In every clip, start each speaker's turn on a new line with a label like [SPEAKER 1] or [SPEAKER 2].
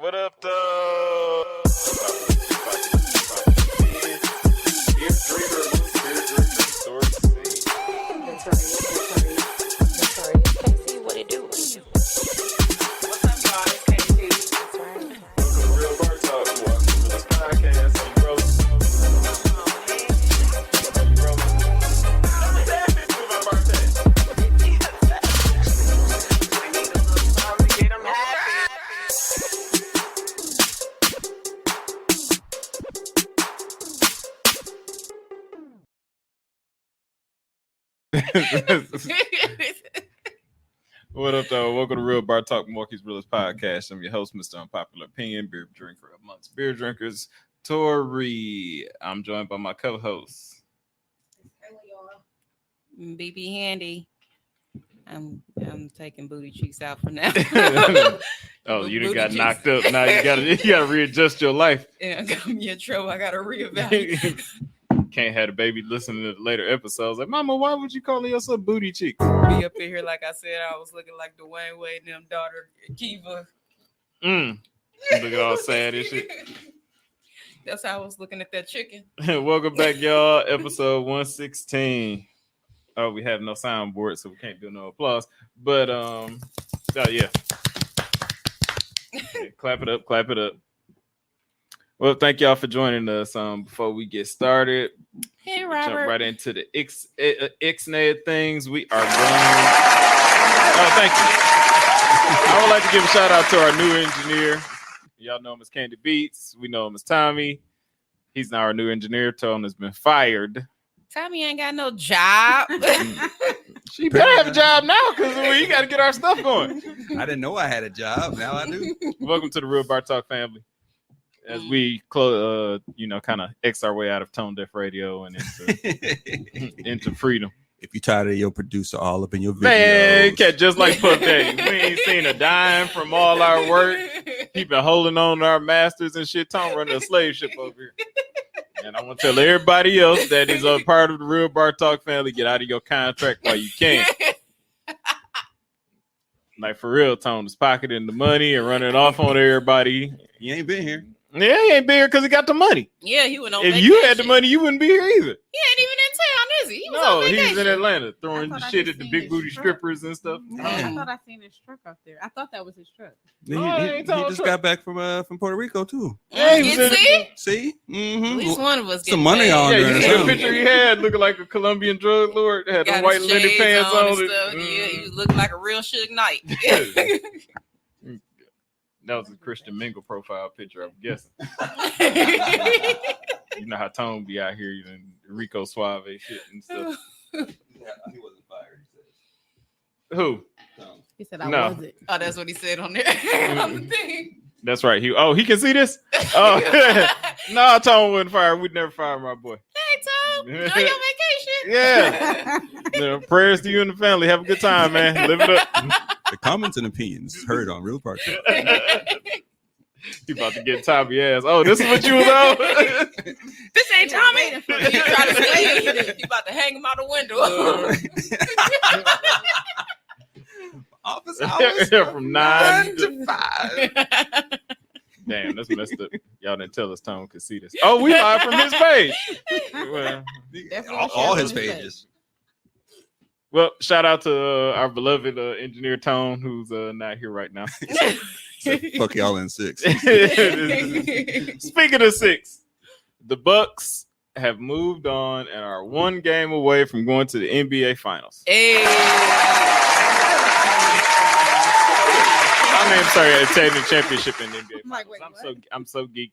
[SPEAKER 1] What up, though?
[SPEAKER 2] Casey, what it do? What's up, y'all? It's Casey. That's right.
[SPEAKER 1] Welcome to Real Bar Talk. Welcome to this podcast. I'm Rose. What up, though? Welcome to Real Bar Talk, Milwaukee's Realest Podcast. I'm your host, Mr. Unpopular Opinion, beer drinker amongst beer drinkers, Tori. I'm joined by my co-host.
[SPEAKER 2] BB Handy. I'm taking booty cheeks out for now.
[SPEAKER 1] Oh, you done got knocked up. Now you gotta readjust your life.
[SPEAKER 2] Yeah, got me in trouble. I gotta reevaluate.
[SPEAKER 1] Can't have the baby listening to the later episodes. Like, Mama, why would you call yourself booty cheeks?
[SPEAKER 2] Be up in here, like I said, I was looking like Dwayne Wade and them daughter Kiva.
[SPEAKER 1] Looking all sad and shit.
[SPEAKER 2] That's how I was looking at that chicken.
[SPEAKER 1] Welcome back, y'all. Episode 116. Oh, we have no soundboard, so we can't do no applause. But yeah. Clap it up, clap it up. Well, thank y'all for joining us. Before we get started,
[SPEAKER 2] Hey,
[SPEAKER 1] jump
[SPEAKER 2] Robert.
[SPEAKER 1] right into the Ixnay things. We are going. Oh, thank you. I would like to give a shout out to our new engineer. Y'all know him as Candy Beats. We know him as Tommy. He's now our new engineer. Tone has been fired.
[SPEAKER 2] Tommy ain't got no job.
[SPEAKER 1] She better have a job now because we got to get our stuff going.
[SPEAKER 3] I didn't know I had a job. Now I do.
[SPEAKER 1] Welcome to the Real Bar Talk family. As we close, kind of X our way out of tone deaf radio and into freedom.
[SPEAKER 3] If you tired of your producer all up in your videos,
[SPEAKER 1] Man, cat just like Puff Daddy. We ain't seen a dime from all our work. He been holding on to our masters and shit. Tone running a slave ship over here. And I want to tell everybody else that is a part of the Real Bar Talk family, get out of your contract while you can. Like for real, Tone is pocketing the money and running off on everybody.
[SPEAKER 3] you ain't been here.
[SPEAKER 1] Yeah, he ain't been here because he got the money.
[SPEAKER 2] Yeah, he went on
[SPEAKER 1] If
[SPEAKER 2] vacation.
[SPEAKER 1] you had the money, you wouldn't be here either.
[SPEAKER 2] He ain't even in town, is he? He was on vacation.
[SPEAKER 1] He's in Atlanta throwing
[SPEAKER 4] I thought I
[SPEAKER 1] shit
[SPEAKER 4] just
[SPEAKER 1] at the
[SPEAKER 4] seen
[SPEAKER 1] big
[SPEAKER 4] his
[SPEAKER 1] booty
[SPEAKER 4] truck.
[SPEAKER 1] strippers and stuff.
[SPEAKER 4] I thought I seen his truck up there. I thought that was his truck.
[SPEAKER 3] He
[SPEAKER 1] ain't talking
[SPEAKER 3] just
[SPEAKER 1] truck.
[SPEAKER 3] got back from Puerto Rico too.
[SPEAKER 1] Yeah, he
[SPEAKER 2] You
[SPEAKER 1] was in
[SPEAKER 2] see?
[SPEAKER 3] See,
[SPEAKER 2] At least one of us
[SPEAKER 3] Some
[SPEAKER 2] getting
[SPEAKER 3] money
[SPEAKER 2] paid.
[SPEAKER 3] on
[SPEAKER 1] Yeah,
[SPEAKER 3] there.
[SPEAKER 1] you see the picture he had looking like a Colombian drug lord. Had the
[SPEAKER 2] Got
[SPEAKER 1] white
[SPEAKER 2] his
[SPEAKER 1] linen
[SPEAKER 2] shades
[SPEAKER 1] pants
[SPEAKER 2] on
[SPEAKER 1] on.
[SPEAKER 2] and
[SPEAKER 1] It.
[SPEAKER 2] stuff. Yeah, he was looking like a real Suge Knight.
[SPEAKER 1] That was a Christian Mingle profile picture, I'm guessing. You know how Tone be out here using Rico Suave shit and stuff.
[SPEAKER 3] Yeah, he wasn't fired.
[SPEAKER 1] Who?
[SPEAKER 4] He said I
[SPEAKER 1] No.
[SPEAKER 4] wasn't.
[SPEAKER 2] Oh, that's what he said on there. On the thing.
[SPEAKER 1] That's right. He can see this? Oh, no, Tone wasn't fired. We'd never fire my boy.
[SPEAKER 2] Hey, Tom, enjoy your vacation.
[SPEAKER 1] Yeah. Prayers to you and the family. Have a good time, man. Live it up.
[SPEAKER 3] The comments and opinions heard on Real Park.
[SPEAKER 1] You about to get Tommy ass. Oh, this is what you was on?
[SPEAKER 2] This ain't Tommy. He try to say it. You about to hang him out the window.
[SPEAKER 3] Office hours
[SPEAKER 1] From 9
[SPEAKER 3] to 5.
[SPEAKER 1] Damn, that's messed up. Y'all didn't tell us Tone could see this. Oh, we live from his page. Well,
[SPEAKER 3] All his pages.
[SPEAKER 1] shout out to our beloved engineer Tone, who's not here right now.
[SPEAKER 3] So, fuck y'all in 6.
[SPEAKER 1] Speaking of 6, the Bucks have moved on and are one game away from going to the NBA Finals.
[SPEAKER 2] Hey.
[SPEAKER 1] I mean, I'm sorry, attending the championship in the NBA.
[SPEAKER 4] I'm like,
[SPEAKER 1] Finals.
[SPEAKER 4] wait,
[SPEAKER 1] I'm so geeked.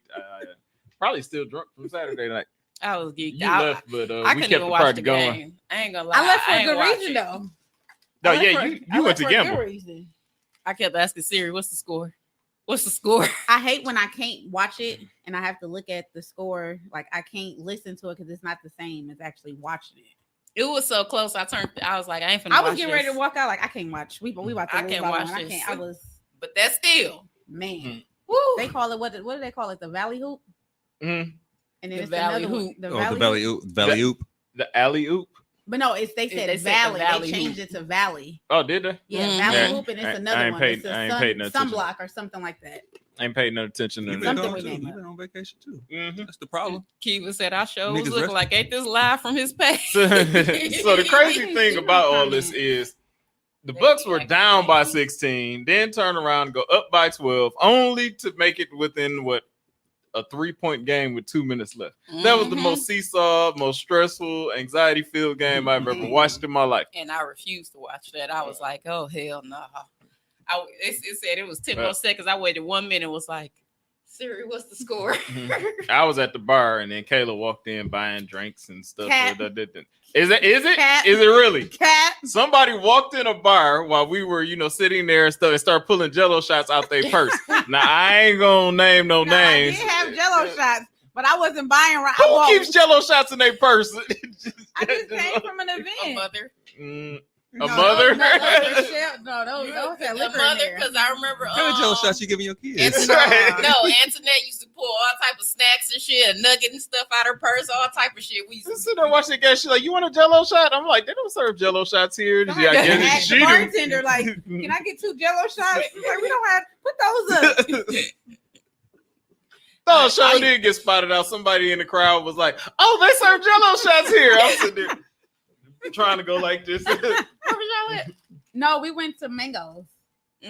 [SPEAKER 1] Probably still drunk from Saturday night.
[SPEAKER 2] I was geeked
[SPEAKER 1] You
[SPEAKER 2] out.
[SPEAKER 1] left, but
[SPEAKER 2] I
[SPEAKER 1] we
[SPEAKER 2] couldn't
[SPEAKER 1] kept
[SPEAKER 2] even
[SPEAKER 1] the
[SPEAKER 2] watch
[SPEAKER 1] party
[SPEAKER 2] the
[SPEAKER 1] going.
[SPEAKER 2] game. I ain't gonna lie.
[SPEAKER 4] I left for a
[SPEAKER 2] ain't
[SPEAKER 4] good
[SPEAKER 2] watch
[SPEAKER 4] reason
[SPEAKER 2] it.
[SPEAKER 4] though.
[SPEAKER 1] No,
[SPEAKER 4] I left
[SPEAKER 1] yeah,
[SPEAKER 4] for-
[SPEAKER 1] you
[SPEAKER 4] I
[SPEAKER 1] went
[SPEAKER 4] left
[SPEAKER 1] to
[SPEAKER 4] for a good
[SPEAKER 1] gamble.
[SPEAKER 4] reason.
[SPEAKER 2] I kept asking Siri, "What's the score? What's the score?"
[SPEAKER 4] I hate when I can't watch it and I have to look at the score. Like I can't listen to it because it's not the same as actually watching it.
[SPEAKER 2] It was so close. I was like, I ain't finna
[SPEAKER 4] I was
[SPEAKER 2] watch
[SPEAKER 4] getting
[SPEAKER 2] this.
[SPEAKER 4] ready to walk out. Like I can't watch. We about to
[SPEAKER 2] I
[SPEAKER 4] lose
[SPEAKER 2] can't
[SPEAKER 4] by
[SPEAKER 2] watch
[SPEAKER 4] one.
[SPEAKER 2] this.
[SPEAKER 4] I can't. I was
[SPEAKER 2] But that's still.
[SPEAKER 4] man.
[SPEAKER 2] Woo.
[SPEAKER 4] They call it what do they call it? The valley hoop.
[SPEAKER 1] Mhm.
[SPEAKER 4] And
[SPEAKER 2] The
[SPEAKER 4] then it's
[SPEAKER 2] valley
[SPEAKER 4] another
[SPEAKER 2] hoop.
[SPEAKER 4] one.
[SPEAKER 3] The valley oop.
[SPEAKER 1] The alley oop.
[SPEAKER 4] But no, they said
[SPEAKER 5] They said the
[SPEAKER 4] Valley.
[SPEAKER 5] Valley
[SPEAKER 4] They changed
[SPEAKER 5] hoop.
[SPEAKER 4] it to Valley.
[SPEAKER 1] Oh, did they?
[SPEAKER 4] Yeah,
[SPEAKER 5] Mhm.
[SPEAKER 4] Valley
[SPEAKER 1] Yeah.
[SPEAKER 4] Hoop, and it's
[SPEAKER 1] I
[SPEAKER 4] another
[SPEAKER 1] ain't
[SPEAKER 4] one.
[SPEAKER 1] paid-
[SPEAKER 4] It's a
[SPEAKER 1] I ain't paid no attention.
[SPEAKER 4] sunblock or something like that.
[SPEAKER 1] I ain't paid no attention to
[SPEAKER 3] You've
[SPEAKER 1] that.
[SPEAKER 3] been
[SPEAKER 4] Something
[SPEAKER 3] gone
[SPEAKER 4] we
[SPEAKER 3] too.
[SPEAKER 4] name
[SPEAKER 3] You've
[SPEAKER 4] up.
[SPEAKER 3] been on vacation too.
[SPEAKER 1] Mhm.
[SPEAKER 3] That's the problem.
[SPEAKER 5] Kiva said our show was
[SPEAKER 3] Niggas
[SPEAKER 5] looking
[SPEAKER 3] resting.
[SPEAKER 5] like ain't this live from his page.
[SPEAKER 1] So the crazy thing about all this is the Bucks were down by 16, then turn around and go up by 12, only to make it within a 3-point game with 2 minutes left. That was the
[SPEAKER 5] Mhm.
[SPEAKER 1] most seesaw, most stressful, anxiety-filled game I've ever watched in my life.
[SPEAKER 5] And I refused to watch that. I was like, oh hell no. It said it was 10 more seconds. I waited 1 minute. Was like, Siri, what's the score?
[SPEAKER 1] I was at the bar and then Kayla walked in buying drinks and stuff.
[SPEAKER 4] Cat.
[SPEAKER 1] Is it?
[SPEAKER 4] Cat.
[SPEAKER 1] Is it really?
[SPEAKER 4] Cat.
[SPEAKER 1] Somebody walked in a bar while we were, sitting there and stuff and started pulling Jello shots out their purse. Now I ain't gonna name no names.
[SPEAKER 4] I did have Jello shots, but I wasn't buying right.
[SPEAKER 1] Who keeps Jello shots in their purse?
[SPEAKER 4] I just came from an
[SPEAKER 5] A
[SPEAKER 4] event.
[SPEAKER 5] mother.
[SPEAKER 1] A mother?
[SPEAKER 4] No, those had
[SPEAKER 5] The
[SPEAKER 4] liquor in
[SPEAKER 5] mother,
[SPEAKER 4] there.
[SPEAKER 5] because I remember.
[SPEAKER 3] What kind of Jello shots you giving your kids?
[SPEAKER 1] That's right.
[SPEAKER 5] No, Antoinette used to pull all type of snacks and shit, a nugget and stuff out her purse, all type of shit. We used
[SPEAKER 1] Just
[SPEAKER 5] to
[SPEAKER 1] sitting there watching the game. She's like, "You want a Jello shot?" I'm like, "They don't serve Jello shots here." Yeah, I
[SPEAKER 4] Somebody
[SPEAKER 1] get it.
[SPEAKER 4] asked
[SPEAKER 1] She
[SPEAKER 4] the
[SPEAKER 1] do.
[SPEAKER 4] bartender, like, can I get 2 Jello shots? She's like, we don't have. Put those up.
[SPEAKER 1] No, show did get spotted out. Somebody in the crowd was like, "Oh, they serve Jello shots here." I'm sitting there trying to go like this.
[SPEAKER 5] Where was y'all at?
[SPEAKER 4] No, we went to Mangoes. But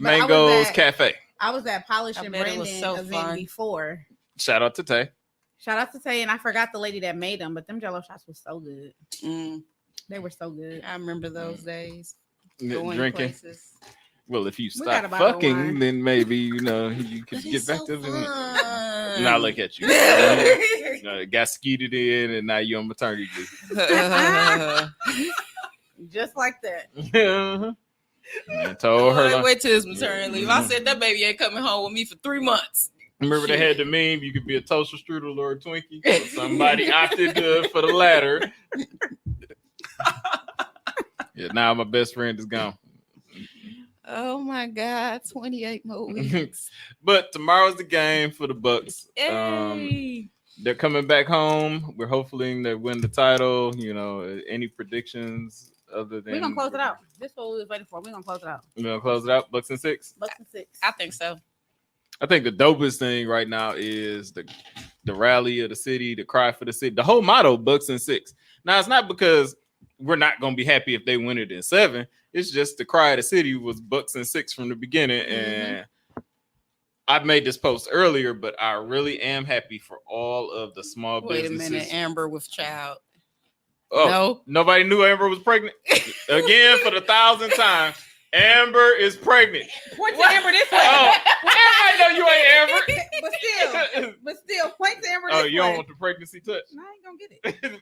[SPEAKER 1] Mango's Cafe.
[SPEAKER 4] I was at Polish
[SPEAKER 5] I
[SPEAKER 4] and
[SPEAKER 5] bet it
[SPEAKER 4] Brandon
[SPEAKER 5] was so
[SPEAKER 4] event
[SPEAKER 5] fun.
[SPEAKER 4] before.
[SPEAKER 1] Shout out to Tay.
[SPEAKER 4] Shout out to Tay, and I forgot the lady that made them, but them Jello shots was so good.
[SPEAKER 5] Mm,
[SPEAKER 4] They were so good.
[SPEAKER 5] I remember those days. Going
[SPEAKER 1] Drinking.
[SPEAKER 5] places.
[SPEAKER 1] Well, if you
[SPEAKER 4] We got
[SPEAKER 1] stop
[SPEAKER 4] a bottle of
[SPEAKER 1] fucking,
[SPEAKER 4] wine.
[SPEAKER 1] then maybe you could
[SPEAKER 5] But
[SPEAKER 1] get
[SPEAKER 5] it's
[SPEAKER 1] back
[SPEAKER 5] so
[SPEAKER 1] to the.
[SPEAKER 5] fun.
[SPEAKER 1] Now look at you. Got skeeted in, and now you're on maternity leave.
[SPEAKER 4] Just like that.
[SPEAKER 1] And told her. like,
[SPEAKER 5] Wait till his maternity leave. I said that baby ain't coming home with me for 3 months.
[SPEAKER 1] Remember they had the meme, you could be a toaster strudel or a Twinkie. Somebody opted for the latter. Yeah, now my best friend is gone.
[SPEAKER 5] Oh my God, 28 more weeks.
[SPEAKER 1] But tomorrow's the game for the Bucks.
[SPEAKER 5] Yay.
[SPEAKER 1] They're coming back home. We're hoping they win the title. Any predictions other than
[SPEAKER 4] We're going to close it out. This is what we was waiting for. We're going to close it out.
[SPEAKER 1] We're gonna close it out. Bucks and 6.
[SPEAKER 4] Bucks and 6.
[SPEAKER 5] I think so.
[SPEAKER 1] I think the dopest thing right now is the rally of the city, the cry for the city, the whole motto, Bucks and 6. Now it's not because we're not gonna be happy if they win it in 7. It's just the cry of the city was Bucks and 6 from the beginning. And I've made this post earlier, but I really am happy for all of the small
[SPEAKER 5] Wait
[SPEAKER 1] businesses.
[SPEAKER 5] a minute, Amber with child.
[SPEAKER 1] Oh,
[SPEAKER 5] No.
[SPEAKER 1] nobody knew Amber was pregnant. Again, for the 1,000th time, Amber is pregnant.
[SPEAKER 4] Point to Amber this way.
[SPEAKER 1] Oh, everybody know you ain't Amber.
[SPEAKER 4] But still, point to Amber this
[SPEAKER 1] Oh,
[SPEAKER 4] way.
[SPEAKER 1] you don't want the pregnancy touch?
[SPEAKER 4] No, I ain't going to get it.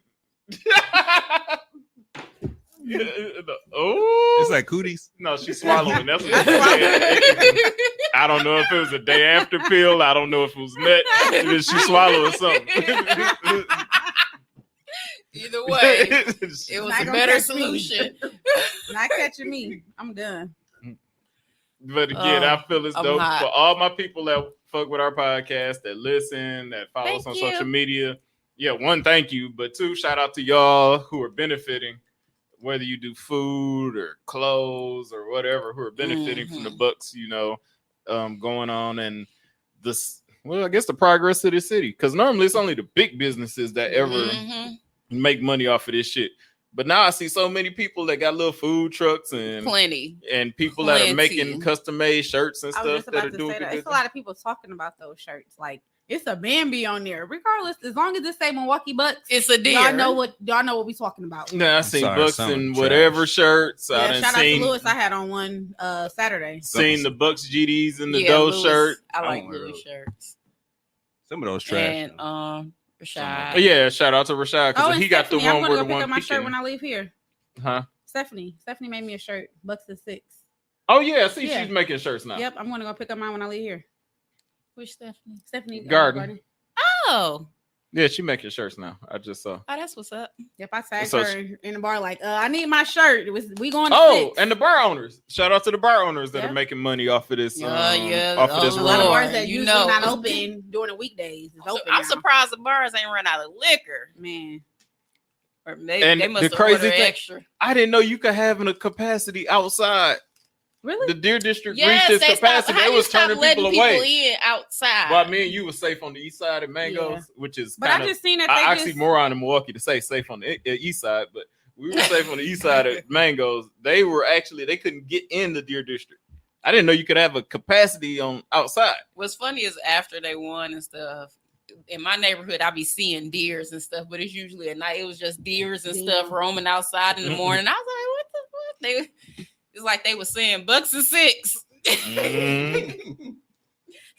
[SPEAKER 1] Oh,
[SPEAKER 3] It's like cooties.
[SPEAKER 1] no, she's swallowing. That's what it I don't know if it was a day after pill. I don't know if it was nut. She swallowing something.
[SPEAKER 5] Either way, it was
[SPEAKER 4] Not
[SPEAKER 5] a
[SPEAKER 4] gonna
[SPEAKER 5] better
[SPEAKER 4] catch me.
[SPEAKER 5] solution.
[SPEAKER 4] Not catching me. I'm done.
[SPEAKER 1] But again, I feel it's
[SPEAKER 5] I'm
[SPEAKER 1] dope
[SPEAKER 5] hot.
[SPEAKER 1] for all my people that fuck with our podcast, that listen, that follow us on
[SPEAKER 5] Thank you.
[SPEAKER 1] social media. Yeah, 1, thank you. But 2, shout out to y'all who are benefiting, whether you do food or clothes or whatever, who are benefiting from the Bucks, going on and this. Well, I guess the progress of the city, because normally it's only the big businesses that ever make money off of this shit. But now I see so many people that got little food trucks and
[SPEAKER 5] Plenty.
[SPEAKER 1] and people that are
[SPEAKER 5] Plenty.
[SPEAKER 1] making custom made shirts and
[SPEAKER 4] I was
[SPEAKER 1] stuff
[SPEAKER 4] just
[SPEAKER 1] that
[SPEAKER 4] about
[SPEAKER 1] are
[SPEAKER 4] to
[SPEAKER 1] doing
[SPEAKER 4] say that.
[SPEAKER 1] good.
[SPEAKER 4] It's a lot of people talking about those shirts. Like, it's a Bambi on there. Regardless, as long as it say Milwaukee Bucks,
[SPEAKER 5] It's a deer.
[SPEAKER 4] y'all know what we talking about.
[SPEAKER 1] Yeah, I seen
[SPEAKER 3] sorry,
[SPEAKER 1] Bucks
[SPEAKER 3] some
[SPEAKER 1] in
[SPEAKER 3] trash.
[SPEAKER 1] whatever shirts. I
[SPEAKER 4] Yeah,
[SPEAKER 1] done
[SPEAKER 4] shout out
[SPEAKER 1] seen
[SPEAKER 4] to Lewis. I had on one Saturday.
[SPEAKER 1] seen the Bucks GDs in the
[SPEAKER 5] Yeah,
[SPEAKER 1] Doe
[SPEAKER 5] Louis.
[SPEAKER 1] shirt.
[SPEAKER 5] I
[SPEAKER 3] I
[SPEAKER 5] like
[SPEAKER 3] don't wear
[SPEAKER 5] Louis
[SPEAKER 3] those.
[SPEAKER 5] shirts.
[SPEAKER 3] Some of those trash.
[SPEAKER 5] And
[SPEAKER 3] though.
[SPEAKER 5] Rashad.
[SPEAKER 1] Yeah, shout out to Rashad
[SPEAKER 4] Oh,
[SPEAKER 1] because
[SPEAKER 4] and
[SPEAKER 1] he got the
[SPEAKER 4] Stephanie, I'm
[SPEAKER 1] one
[SPEAKER 4] gonna
[SPEAKER 1] where
[SPEAKER 4] go
[SPEAKER 1] the
[SPEAKER 4] pick
[SPEAKER 1] one
[SPEAKER 4] up my shirt
[SPEAKER 1] peeking.
[SPEAKER 4] when I leave here.
[SPEAKER 1] Huh?
[SPEAKER 4] Stephanie made me a shirt. Bucks and 6.
[SPEAKER 1] Oh yeah, see,
[SPEAKER 4] Yeah.
[SPEAKER 1] she's making shirts now.
[SPEAKER 4] Yep, I'm gonna go pick up mine when I leave here.
[SPEAKER 5] Which Stephanie?
[SPEAKER 4] Stephanie
[SPEAKER 1] Garden.
[SPEAKER 5] Oh.
[SPEAKER 1] Yeah, she making shirts now. I just saw.
[SPEAKER 5] Oh, that's what's up.
[SPEAKER 4] Yep, I tagged
[SPEAKER 1] So
[SPEAKER 4] her in the bar like, I need my shirt. We going to
[SPEAKER 1] Oh,
[SPEAKER 4] 6.
[SPEAKER 1] and the bar owners. Shout out to the bar owners that
[SPEAKER 4] Yeah.
[SPEAKER 1] are making money off of this.
[SPEAKER 5] Yeah.
[SPEAKER 1] Off of this
[SPEAKER 5] Oh,
[SPEAKER 4] a lot of
[SPEAKER 1] run.
[SPEAKER 4] bars that
[SPEAKER 5] You
[SPEAKER 4] usually
[SPEAKER 5] know.
[SPEAKER 4] not open during the weekdays is open
[SPEAKER 5] I'm
[SPEAKER 4] now.
[SPEAKER 5] surprised the bars ain't run out of liquor.
[SPEAKER 4] Man,
[SPEAKER 5] Or maybe
[SPEAKER 1] And
[SPEAKER 5] they
[SPEAKER 1] the
[SPEAKER 5] must have
[SPEAKER 1] crazy
[SPEAKER 5] ordered
[SPEAKER 1] thing-
[SPEAKER 5] extra.
[SPEAKER 1] I didn't know you could have a capacity outside.
[SPEAKER 4] Really?
[SPEAKER 1] The Deer District
[SPEAKER 5] Yes,
[SPEAKER 1] reached
[SPEAKER 5] they
[SPEAKER 1] its capacity.
[SPEAKER 5] stopped. How
[SPEAKER 1] They
[SPEAKER 5] you
[SPEAKER 1] was
[SPEAKER 5] stop
[SPEAKER 1] turning
[SPEAKER 5] letting
[SPEAKER 1] people
[SPEAKER 5] people
[SPEAKER 1] away.
[SPEAKER 5] in outside?
[SPEAKER 1] But me and you were safe on the east side of Mangoes, which is
[SPEAKER 4] But
[SPEAKER 1] kind
[SPEAKER 4] I
[SPEAKER 1] of
[SPEAKER 4] just seen that they just
[SPEAKER 1] oxymoron in Milwaukee to say safe on the east side, but we were safe on the east side of Mangoes. They couldn't get in the Deer District. I didn't know you could have a capacity on outside.
[SPEAKER 5] What's funny is after they won and stuff, in my neighborhood, I be seeing deers and stuff, but it's usually at night. It was just deers and stuff roaming outside in the morning. I was like, what the fuck? It's like they were saying bucks and six.
[SPEAKER 1] Mm-hmm.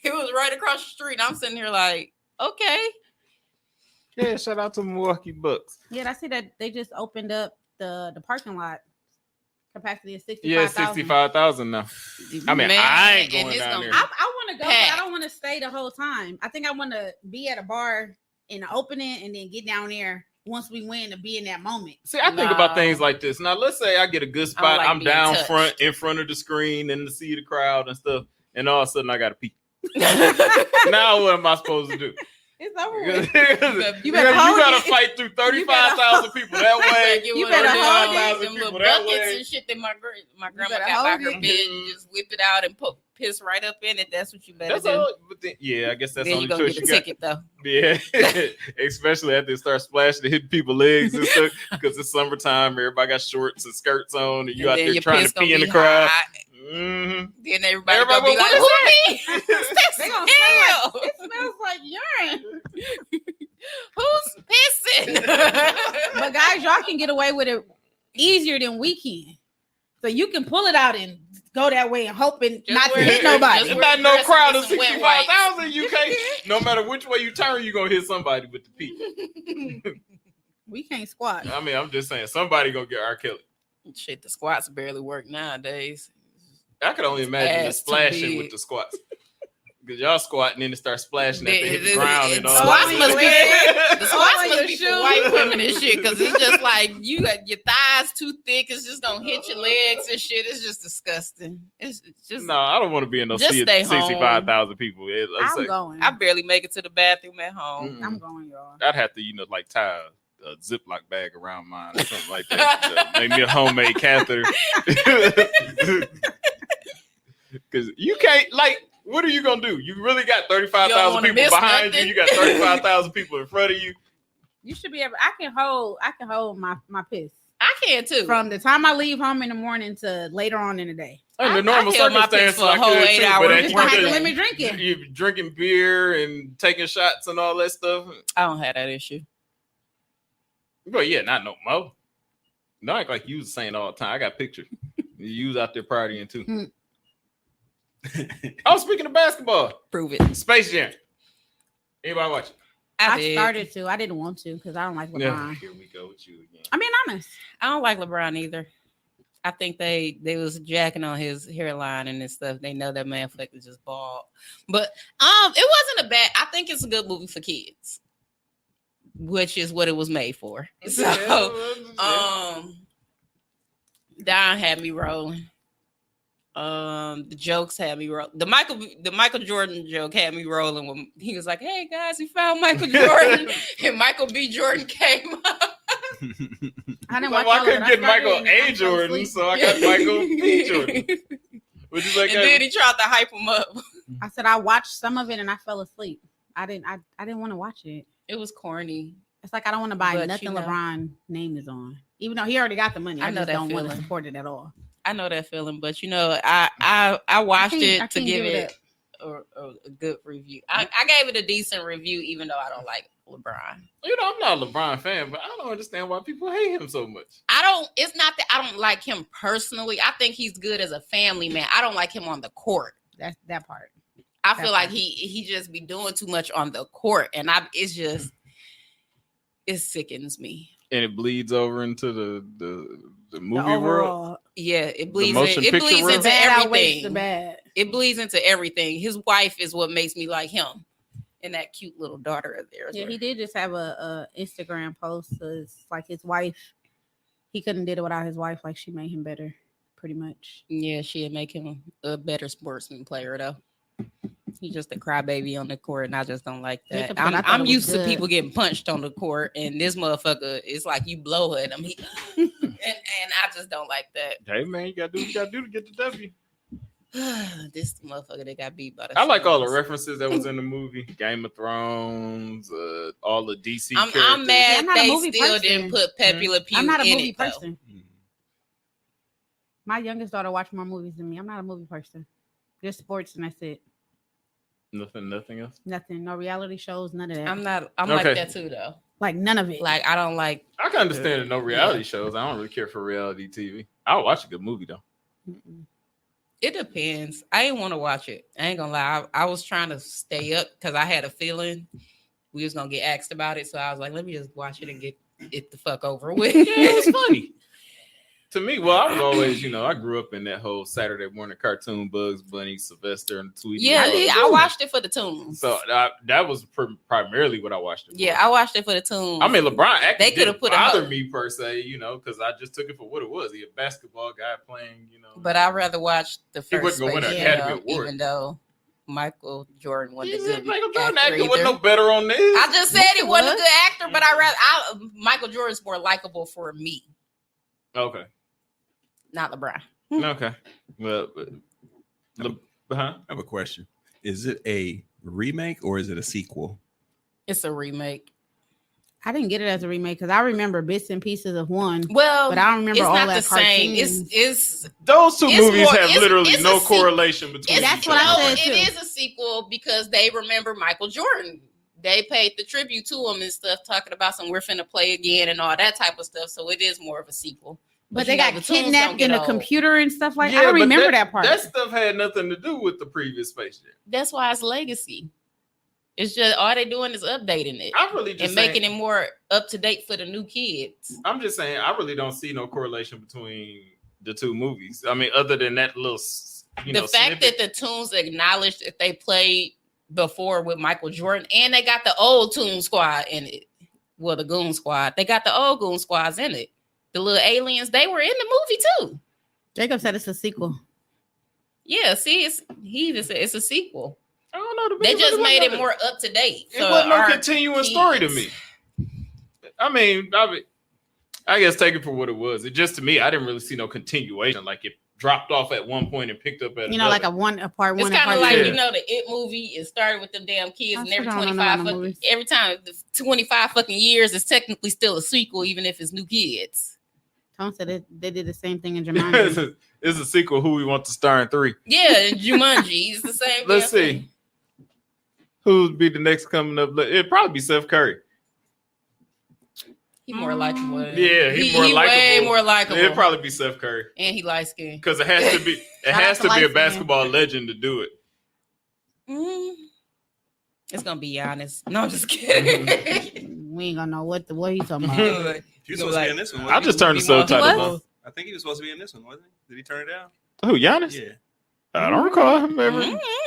[SPEAKER 5] It was right across the street. I'm sitting here like, okay.
[SPEAKER 1] Yeah, shout out to Milwaukee Bucks.
[SPEAKER 4] I see that they just opened up the parking lot. Capacity is 65,000.
[SPEAKER 1] Yeah, 65,000 now. I mean,
[SPEAKER 5] Man,
[SPEAKER 1] I ain't
[SPEAKER 5] and
[SPEAKER 1] going
[SPEAKER 5] it's
[SPEAKER 1] down
[SPEAKER 5] gonna
[SPEAKER 1] there.
[SPEAKER 4] I want to go, but I
[SPEAKER 5] Packed.
[SPEAKER 4] don't want to stay the whole time. I think I want to be at a bar in the opening and then get down there once we win to be in that moment.
[SPEAKER 1] See, I think about
[SPEAKER 5] No.
[SPEAKER 1] things like this. Now, let's say I get a good
[SPEAKER 5] I don't
[SPEAKER 1] spot.
[SPEAKER 5] like
[SPEAKER 1] I'm
[SPEAKER 5] being
[SPEAKER 1] down
[SPEAKER 5] touched.
[SPEAKER 1] front, in front of the screen, and to see the crowd and stuff. And all of a sudden, I got to pee. Now, what am I supposed to do?
[SPEAKER 4] It's over
[SPEAKER 1] you
[SPEAKER 4] with.
[SPEAKER 1] you
[SPEAKER 4] better hold
[SPEAKER 1] gotta
[SPEAKER 4] it.
[SPEAKER 1] fight through 35,000 people that way.
[SPEAKER 4] You better hold it.
[SPEAKER 5] Them little
[SPEAKER 1] People that
[SPEAKER 5] buckets
[SPEAKER 1] way.
[SPEAKER 5] and shit that my grandma
[SPEAKER 4] better
[SPEAKER 5] got by
[SPEAKER 4] hold
[SPEAKER 5] her
[SPEAKER 4] it.
[SPEAKER 5] bed. You just whip it out and put piss right up in it. That's what you better
[SPEAKER 1] That's
[SPEAKER 5] do.
[SPEAKER 1] all. But then, yeah, I guess that's the
[SPEAKER 5] Then
[SPEAKER 1] only
[SPEAKER 5] you gonna
[SPEAKER 1] choice
[SPEAKER 5] get
[SPEAKER 1] you
[SPEAKER 5] a
[SPEAKER 1] got.
[SPEAKER 5] ticket though.
[SPEAKER 1] Yeah, especially after it starts splashing and hitting people's legs and stuff because it's summertime. Everybody got shorts and skirts on, and you
[SPEAKER 5] And
[SPEAKER 1] out
[SPEAKER 5] then
[SPEAKER 1] there
[SPEAKER 5] your
[SPEAKER 1] trying
[SPEAKER 5] piss
[SPEAKER 1] to pee
[SPEAKER 5] gonna
[SPEAKER 1] in the
[SPEAKER 5] be
[SPEAKER 1] crowd.
[SPEAKER 5] hot.
[SPEAKER 1] Mm-hmm.
[SPEAKER 5] Then everybody
[SPEAKER 1] Everybody
[SPEAKER 5] gonna be
[SPEAKER 1] go,
[SPEAKER 5] like,
[SPEAKER 1] "What
[SPEAKER 5] "Who
[SPEAKER 1] is
[SPEAKER 5] pee?
[SPEAKER 4] They gonna
[SPEAKER 5] Hell,
[SPEAKER 4] smell like, it smells like urine.
[SPEAKER 5] who's pissing?"
[SPEAKER 4] But guys, y'all can get away with it easier than we can. So you can pull it out and go that way and hoping
[SPEAKER 5] Just
[SPEAKER 4] not to
[SPEAKER 5] wear-
[SPEAKER 4] hit nobody.
[SPEAKER 1] It's
[SPEAKER 5] just
[SPEAKER 1] not no
[SPEAKER 5] dressing
[SPEAKER 1] crowd
[SPEAKER 5] with
[SPEAKER 1] of
[SPEAKER 5] some wet wipes.
[SPEAKER 1] 65,000. You can't. No matter which way you turn, you're gonna hit somebody with the pee.
[SPEAKER 4] We can't squat.
[SPEAKER 1] I mean, I'm just saying, somebody gonna get R. Kelly.
[SPEAKER 5] Shit, the squats barely work nowadays.
[SPEAKER 1] I could only imagine the
[SPEAKER 5] Ass too
[SPEAKER 1] splashing
[SPEAKER 5] big.
[SPEAKER 1] with the squats. Because y'all squatting and it starts splashing after it hit the
[SPEAKER 5] The
[SPEAKER 1] ground and all
[SPEAKER 5] squats
[SPEAKER 1] that.
[SPEAKER 5] must be the squats
[SPEAKER 4] Oh,
[SPEAKER 5] must
[SPEAKER 4] your
[SPEAKER 5] be for
[SPEAKER 4] shoes.
[SPEAKER 5] white women and shit, because it's just like you got your thighs too thick. It's just gonna hit your legs and shit. It's just disgusting. It's just
[SPEAKER 1] No, I don't want to be in no
[SPEAKER 5] Just
[SPEAKER 1] sea of
[SPEAKER 5] stay home.
[SPEAKER 1] 65,000 people.
[SPEAKER 4] I'm going.
[SPEAKER 5] I barely make it to the bathroom at home.
[SPEAKER 4] I'm going, y'all.
[SPEAKER 1] I'd have to, like tie a Ziploc bag around mine or something like that. Make me a homemade catheter. Because you can't, what are you going to do? You really got
[SPEAKER 5] You
[SPEAKER 1] 35,000
[SPEAKER 5] don't wanna
[SPEAKER 1] people
[SPEAKER 5] miss
[SPEAKER 1] behind you.
[SPEAKER 5] nothing.
[SPEAKER 1] You got 35,000 people in front of you.
[SPEAKER 4] You should be able. I can hold my piss
[SPEAKER 5] I can too.
[SPEAKER 4] from the time I leave home in the morning to later on in the day.
[SPEAKER 1] Under
[SPEAKER 5] I
[SPEAKER 1] normal
[SPEAKER 5] held my piss
[SPEAKER 1] circumstances,
[SPEAKER 5] for a
[SPEAKER 1] I
[SPEAKER 5] whole
[SPEAKER 1] could
[SPEAKER 5] 8
[SPEAKER 1] too,
[SPEAKER 5] hours.
[SPEAKER 1] but
[SPEAKER 5] You
[SPEAKER 1] at
[SPEAKER 4] You
[SPEAKER 5] just
[SPEAKER 4] gonna have to
[SPEAKER 1] you
[SPEAKER 4] let me drink it.
[SPEAKER 1] you're drinking beer and taking shots and all that stuff.
[SPEAKER 5] I don't have that issue.
[SPEAKER 1] Well, yeah, not no more. Not like you was saying all the time. I got pictures. You was out there partying too. Oh, speaking of basketball,
[SPEAKER 5] Prove it.
[SPEAKER 1] Space Jam. Anybody watch it?
[SPEAKER 4] I
[SPEAKER 5] did.
[SPEAKER 4] started to. I didn't want to because I don't like LeBron.
[SPEAKER 1] Here we go with you again.
[SPEAKER 4] I'm being honest.
[SPEAKER 5] I don't like LeBron either. I think they was jacking on his hairline and this stuff. They know that man fuck is just bald. But it wasn't a bad. I think it's a good movie for kids, which is what it was made for. So Don had me rolling. The jokes had me rolling. The Michael Jordan joke had me rolling when he was like, "Hey guys, we found Michael Jordan," and Michael B. Jordan came up.
[SPEAKER 4] I didn't
[SPEAKER 1] Well,
[SPEAKER 4] watch
[SPEAKER 1] I
[SPEAKER 4] all of it.
[SPEAKER 1] couldn't
[SPEAKER 4] I
[SPEAKER 1] get
[SPEAKER 4] started
[SPEAKER 1] Michael
[SPEAKER 4] and I
[SPEAKER 1] A.
[SPEAKER 4] fell
[SPEAKER 1] Jordan,
[SPEAKER 4] asleep.
[SPEAKER 1] so I got Michael B. Jordan. Which is like,
[SPEAKER 5] And then he tried to hype him up.
[SPEAKER 4] I said I watched some of it and I fell asleep. I didn't want to watch it.
[SPEAKER 5] It was corny.
[SPEAKER 4] It's like I don't want to buy
[SPEAKER 5] But,
[SPEAKER 4] nothing
[SPEAKER 5] you know.
[SPEAKER 4] LeBron name is on, even though he already got the money.
[SPEAKER 5] I
[SPEAKER 4] I
[SPEAKER 5] know
[SPEAKER 4] just
[SPEAKER 5] that
[SPEAKER 4] don't want to
[SPEAKER 5] feeling.
[SPEAKER 4] support it at all.
[SPEAKER 5] I know that feeling, but I watched
[SPEAKER 4] I
[SPEAKER 5] it
[SPEAKER 4] can't
[SPEAKER 5] to give
[SPEAKER 4] give
[SPEAKER 5] it a good review. I gave it a decent review, even though I don't like LeBron.
[SPEAKER 1] I'm not a LeBron fan, but I don't understand why people hate him so much.
[SPEAKER 5] It's not that I don't like him personally. I think he's good as a family man. I don't like him on the court.
[SPEAKER 4] That's that part.
[SPEAKER 5] I feel like he just be doing too much on the court, and it sickens me.
[SPEAKER 1] And it bleeds over into the
[SPEAKER 4] The
[SPEAKER 1] movie world.
[SPEAKER 4] overall,
[SPEAKER 5] Yeah, it bleeds.
[SPEAKER 1] motion
[SPEAKER 5] It
[SPEAKER 1] picture
[SPEAKER 5] bleeds
[SPEAKER 1] world?
[SPEAKER 5] into
[SPEAKER 4] bad outweighs the
[SPEAKER 5] everything.
[SPEAKER 4] bad.
[SPEAKER 5] It bleeds into everything. His wife is what makes me like him, and that cute little daughter of theirs.
[SPEAKER 4] Yeah, he did just have a Instagram post. So it's like his wife. He couldn't did it without his wife. Like she made him better, pretty much.
[SPEAKER 5] Yeah, she'd make him a better sportsman player though. He's just a crybaby on the court, and I just don't like that.
[SPEAKER 4] Jacob said, "I thought it
[SPEAKER 5] I'm
[SPEAKER 4] was
[SPEAKER 5] used to
[SPEAKER 4] good."
[SPEAKER 5] people getting punched on the court, and this motherfucker is like you blow at him. And I just don't like that.
[SPEAKER 1] Hey man, you gotta do what you gotta do to get the W.
[SPEAKER 5] This motherfucker that got beat by the
[SPEAKER 1] I like all the
[SPEAKER 5] Suns.
[SPEAKER 1] references that was in the movie. Game of Thrones, all the DC characters.
[SPEAKER 5] I'm mad
[SPEAKER 4] I'm not a
[SPEAKER 5] they
[SPEAKER 4] movie
[SPEAKER 5] still
[SPEAKER 4] person.
[SPEAKER 5] didn't put Pepe Le Pew
[SPEAKER 4] I'm not a
[SPEAKER 5] in
[SPEAKER 4] movie
[SPEAKER 5] it, though.
[SPEAKER 4] person. My youngest daughter watched more movies than me. I'm not a movie person. Just sports and that's it.
[SPEAKER 1] Nothing else.
[SPEAKER 4] Nothing. No reality shows. None of that.
[SPEAKER 5] I'm like
[SPEAKER 1] Okay.
[SPEAKER 5] that too, though.
[SPEAKER 4] like none of it.
[SPEAKER 5] Like I don't like.
[SPEAKER 1] I can understand that no reality shows. I don't really care for reality TV. I'll watch a good movie though.
[SPEAKER 4] Mm-mm.
[SPEAKER 5] It depends. I didn't want to watch it. I ain't gonna lie. I was trying to stay up because I had a feeling we was gonna get asked about it. So I was like, let me just watch it and get it the fuck over with.
[SPEAKER 1] Yeah, it's funny. To me, well, I was always, I grew up in that whole Saturday morning cartoon, Bugs Bunny, Sylvester, and Tweety.
[SPEAKER 5] Yeah,
[SPEAKER 1] and all
[SPEAKER 5] I
[SPEAKER 1] those.
[SPEAKER 5] watched it for the tunes.
[SPEAKER 1] So that was primarily what I watched it for.
[SPEAKER 5] Yeah, I watched it for the tunes.
[SPEAKER 1] I mean, LeBron actually
[SPEAKER 5] They coulda
[SPEAKER 1] didn't
[SPEAKER 5] put a
[SPEAKER 1] bother
[SPEAKER 5] hoe.
[SPEAKER 1] me per se, because I just took it for what it was. He a basketball guy playing,
[SPEAKER 5] But I'd rather watch the
[SPEAKER 1] He
[SPEAKER 5] first
[SPEAKER 1] wasn't gonna win an
[SPEAKER 5] Space
[SPEAKER 1] Academy
[SPEAKER 5] Jam,
[SPEAKER 1] Award.
[SPEAKER 5] even though Michael Jordan wasn't a
[SPEAKER 1] He's
[SPEAKER 5] good
[SPEAKER 1] Michael Jordan
[SPEAKER 5] actor
[SPEAKER 1] acting was
[SPEAKER 5] either.
[SPEAKER 1] no better on this.
[SPEAKER 5] I just said he wasn't a
[SPEAKER 4] What?
[SPEAKER 5] good actor, but Michael Jordan's more likable for me,
[SPEAKER 1] Okay.
[SPEAKER 5] not LeBron.
[SPEAKER 1] Okay. Well,
[SPEAKER 3] I have a question. Is it a remake or is it a sequel?
[SPEAKER 5] It's a remake.
[SPEAKER 4] I didn't get it as a remake because I remember bits and pieces of one,
[SPEAKER 5] Well,
[SPEAKER 4] but I don't remember
[SPEAKER 5] it's
[SPEAKER 4] all
[SPEAKER 5] not
[SPEAKER 4] that
[SPEAKER 5] the same.
[SPEAKER 4] cartoons.
[SPEAKER 5] It's
[SPEAKER 1] those two
[SPEAKER 5] It's
[SPEAKER 1] movies
[SPEAKER 5] more-
[SPEAKER 1] have
[SPEAKER 5] it's-
[SPEAKER 1] literally
[SPEAKER 5] it's
[SPEAKER 1] no
[SPEAKER 5] a sequel.
[SPEAKER 1] correlation between
[SPEAKER 5] It's,
[SPEAKER 1] each
[SPEAKER 4] That's what I
[SPEAKER 1] other.
[SPEAKER 4] said, too.
[SPEAKER 5] It is a sequel because they remember Michael Jordan. They paid the tribute to him and stuff, talking about some we're finna play again and all that type of stuff. So it is more of a sequel.
[SPEAKER 4] but
[SPEAKER 5] you
[SPEAKER 4] they
[SPEAKER 5] know,
[SPEAKER 4] got
[SPEAKER 5] the tunes don't
[SPEAKER 4] kidnapped
[SPEAKER 5] get
[SPEAKER 4] in a
[SPEAKER 5] old.
[SPEAKER 4] computer and stuff like.
[SPEAKER 1] Yeah,
[SPEAKER 4] I don't
[SPEAKER 1] but
[SPEAKER 4] remember that part.
[SPEAKER 1] That stuff had nothing to do with the previous Space Jam.
[SPEAKER 5] That's why it's legacy. It's just all they doing is updating it
[SPEAKER 1] I really just
[SPEAKER 5] and making it more up to date for the new kids.
[SPEAKER 1] I'm just saying, I really don't see no correlation between the two movies. I mean, other than that little,
[SPEAKER 5] The fact that the tunes acknowledged that they played before with Michael Jordan, and they got the old Toon Squad in it. Well, the Goon Squad. They got the old Goon Squads in it. The little aliens, they were in the movie too.
[SPEAKER 4] Jacob said it's a sequel.
[SPEAKER 5] Yeah, see, he even said it's a sequel.
[SPEAKER 1] I don't know.
[SPEAKER 5] They just made it more up to date.
[SPEAKER 1] It wasn't no continuing story to me. I mean, I guess take it for what it was. It just, to me, I didn't really see no continuation. Like it dropped off at one point and picked up at
[SPEAKER 4] You know,
[SPEAKER 1] another.
[SPEAKER 4] like a part
[SPEAKER 5] It's
[SPEAKER 4] one.
[SPEAKER 5] kind of
[SPEAKER 4] and part
[SPEAKER 5] like,
[SPEAKER 4] two.
[SPEAKER 1] Yeah.
[SPEAKER 5] the It movie. It started with them damn kids,
[SPEAKER 4] I
[SPEAKER 5] and every
[SPEAKER 4] still don't know
[SPEAKER 5] 25
[SPEAKER 4] none of the
[SPEAKER 5] fucking,
[SPEAKER 4] movies.
[SPEAKER 5] every time, 25 fucking years is technically still a sequel, even if it's new kids.
[SPEAKER 4] Tone said they did the same thing in Jumanji.
[SPEAKER 1] It's a sequel. Who we want to star in 3?
[SPEAKER 5] Yeah, and Jumanji is the same.
[SPEAKER 1] Let's
[SPEAKER 5] damn
[SPEAKER 1] see.
[SPEAKER 5] thing.
[SPEAKER 1] Who'll be the next coming up? It'd probably be Seth Curry.
[SPEAKER 5] He more likable.
[SPEAKER 1] Yeah, he more
[SPEAKER 5] way
[SPEAKER 1] likable.
[SPEAKER 5] more likable.
[SPEAKER 1] It'd probably be Seth Curry
[SPEAKER 5] And he light skinned.
[SPEAKER 1] because it has to be. It
[SPEAKER 4] Shout
[SPEAKER 1] has
[SPEAKER 4] out
[SPEAKER 1] to
[SPEAKER 4] to
[SPEAKER 1] be a
[SPEAKER 4] light-skinned.
[SPEAKER 1] basketball legend to do it.
[SPEAKER 5] It's gonna be Giannis. No, I'm just kidding.
[SPEAKER 4] We ain't gonna know what he's talking about.
[SPEAKER 3] He was supposed to be in this one.
[SPEAKER 1] I just turned the
[SPEAKER 5] Be more-
[SPEAKER 1] subtitles
[SPEAKER 5] What?
[SPEAKER 1] on.
[SPEAKER 3] I think he was supposed to be in this one, wasn't he? Did he turn it down?
[SPEAKER 1] Who, Giannis?
[SPEAKER 3] Yeah.
[SPEAKER 1] I don't recall him ever.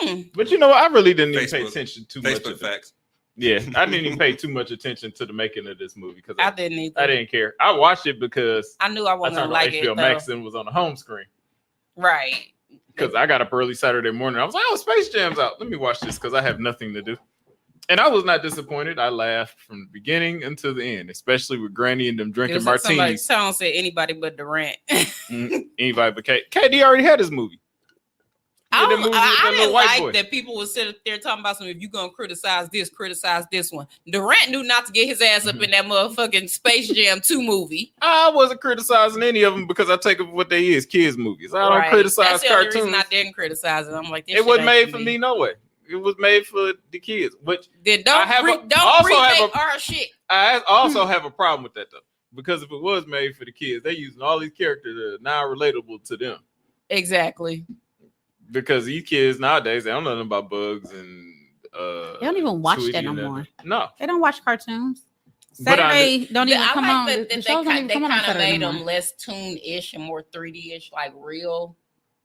[SPEAKER 5] Mm.
[SPEAKER 1] But you know what? I really didn't even pay
[SPEAKER 3] Facebook.
[SPEAKER 1] attention too much.
[SPEAKER 3] Facebook facts.
[SPEAKER 1] Yeah, I didn't even pay too much attention to the making of this movie because
[SPEAKER 5] I didn't either.
[SPEAKER 1] I didn't care. I watched it because
[SPEAKER 5] I knew I
[SPEAKER 1] I
[SPEAKER 5] wasn't
[SPEAKER 1] turned
[SPEAKER 5] gonna
[SPEAKER 1] on
[SPEAKER 5] like it.
[SPEAKER 1] HBO
[SPEAKER 5] though.
[SPEAKER 1] Max and was on the home screen
[SPEAKER 5] Right.
[SPEAKER 1] because I got up early Saturday morning. I was like, "Oh, Space Jam's out. Let me watch this because I have nothing to do." And I was not disappointed. I laughed from the beginning until the end, especially with Granny and them
[SPEAKER 5] It
[SPEAKER 1] drinking
[SPEAKER 5] was like somebody
[SPEAKER 1] martinis.
[SPEAKER 5] Tone said anybody but Durant.
[SPEAKER 1] Anybody but KD already had his movie.
[SPEAKER 5] I,
[SPEAKER 1] Yeah, that
[SPEAKER 5] don't-
[SPEAKER 1] movie with
[SPEAKER 5] I
[SPEAKER 1] that
[SPEAKER 5] didn't
[SPEAKER 1] little white
[SPEAKER 5] like
[SPEAKER 1] boy.
[SPEAKER 5] that people would sit there talking about some. If you're gonna criticize this one. Durant knew not to get his ass up in that motherfucking Space Jam 2 movie.
[SPEAKER 1] I wasn't criticizing any of them because I take them for what they is, kids movies. I don't
[SPEAKER 5] Right.
[SPEAKER 1] criticize
[SPEAKER 5] That's the only
[SPEAKER 1] cartoons.
[SPEAKER 5] reason I didn't criticize it. I'm like, this
[SPEAKER 1] It
[SPEAKER 5] shit
[SPEAKER 1] wasn't
[SPEAKER 5] ain't
[SPEAKER 1] made for me no way. It was made for the kids. Which
[SPEAKER 5] Then
[SPEAKER 1] I have
[SPEAKER 5] don't
[SPEAKER 1] also have
[SPEAKER 5] remake
[SPEAKER 1] a-
[SPEAKER 5] our shit.
[SPEAKER 1] I also have a problem with that though. Because if it was made for the kids, they using all these characters that are now relatable to them.
[SPEAKER 5] Exactly.
[SPEAKER 1] Because these kids nowadays, they don't know nothing about Bugs and
[SPEAKER 4] They don't even watch
[SPEAKER 1] Tweety
[SPEAKER 4] that no
[SPEAKER 1] and
[SPEAKER 4] more.
[SPEAKER 1] No.
[SPEAKER 4] They don't watch cartoons.
[SPEAKER 1] But I-
[SPEAKER 4] Saturday don't even
[SPEAKER 5] I
[SPEAKER 4] come
[SPEAKER 5] like
[SPEAKER 4] on.
[SPEAKER 5] that
[SPEAKER 4] The
[SPEAKER 5] they
[SPEAKER 4] shows don't even come on
[SPEAKER 5] kind of
[SPEAKER 4] Saturday
[SPEAKER 5] made
[SPEAKER 4] no
[SPEAKER 5] them
[SPEAKER 4] more.
[SPEAKER 5] less toon-ish and more 3D-ish, like real.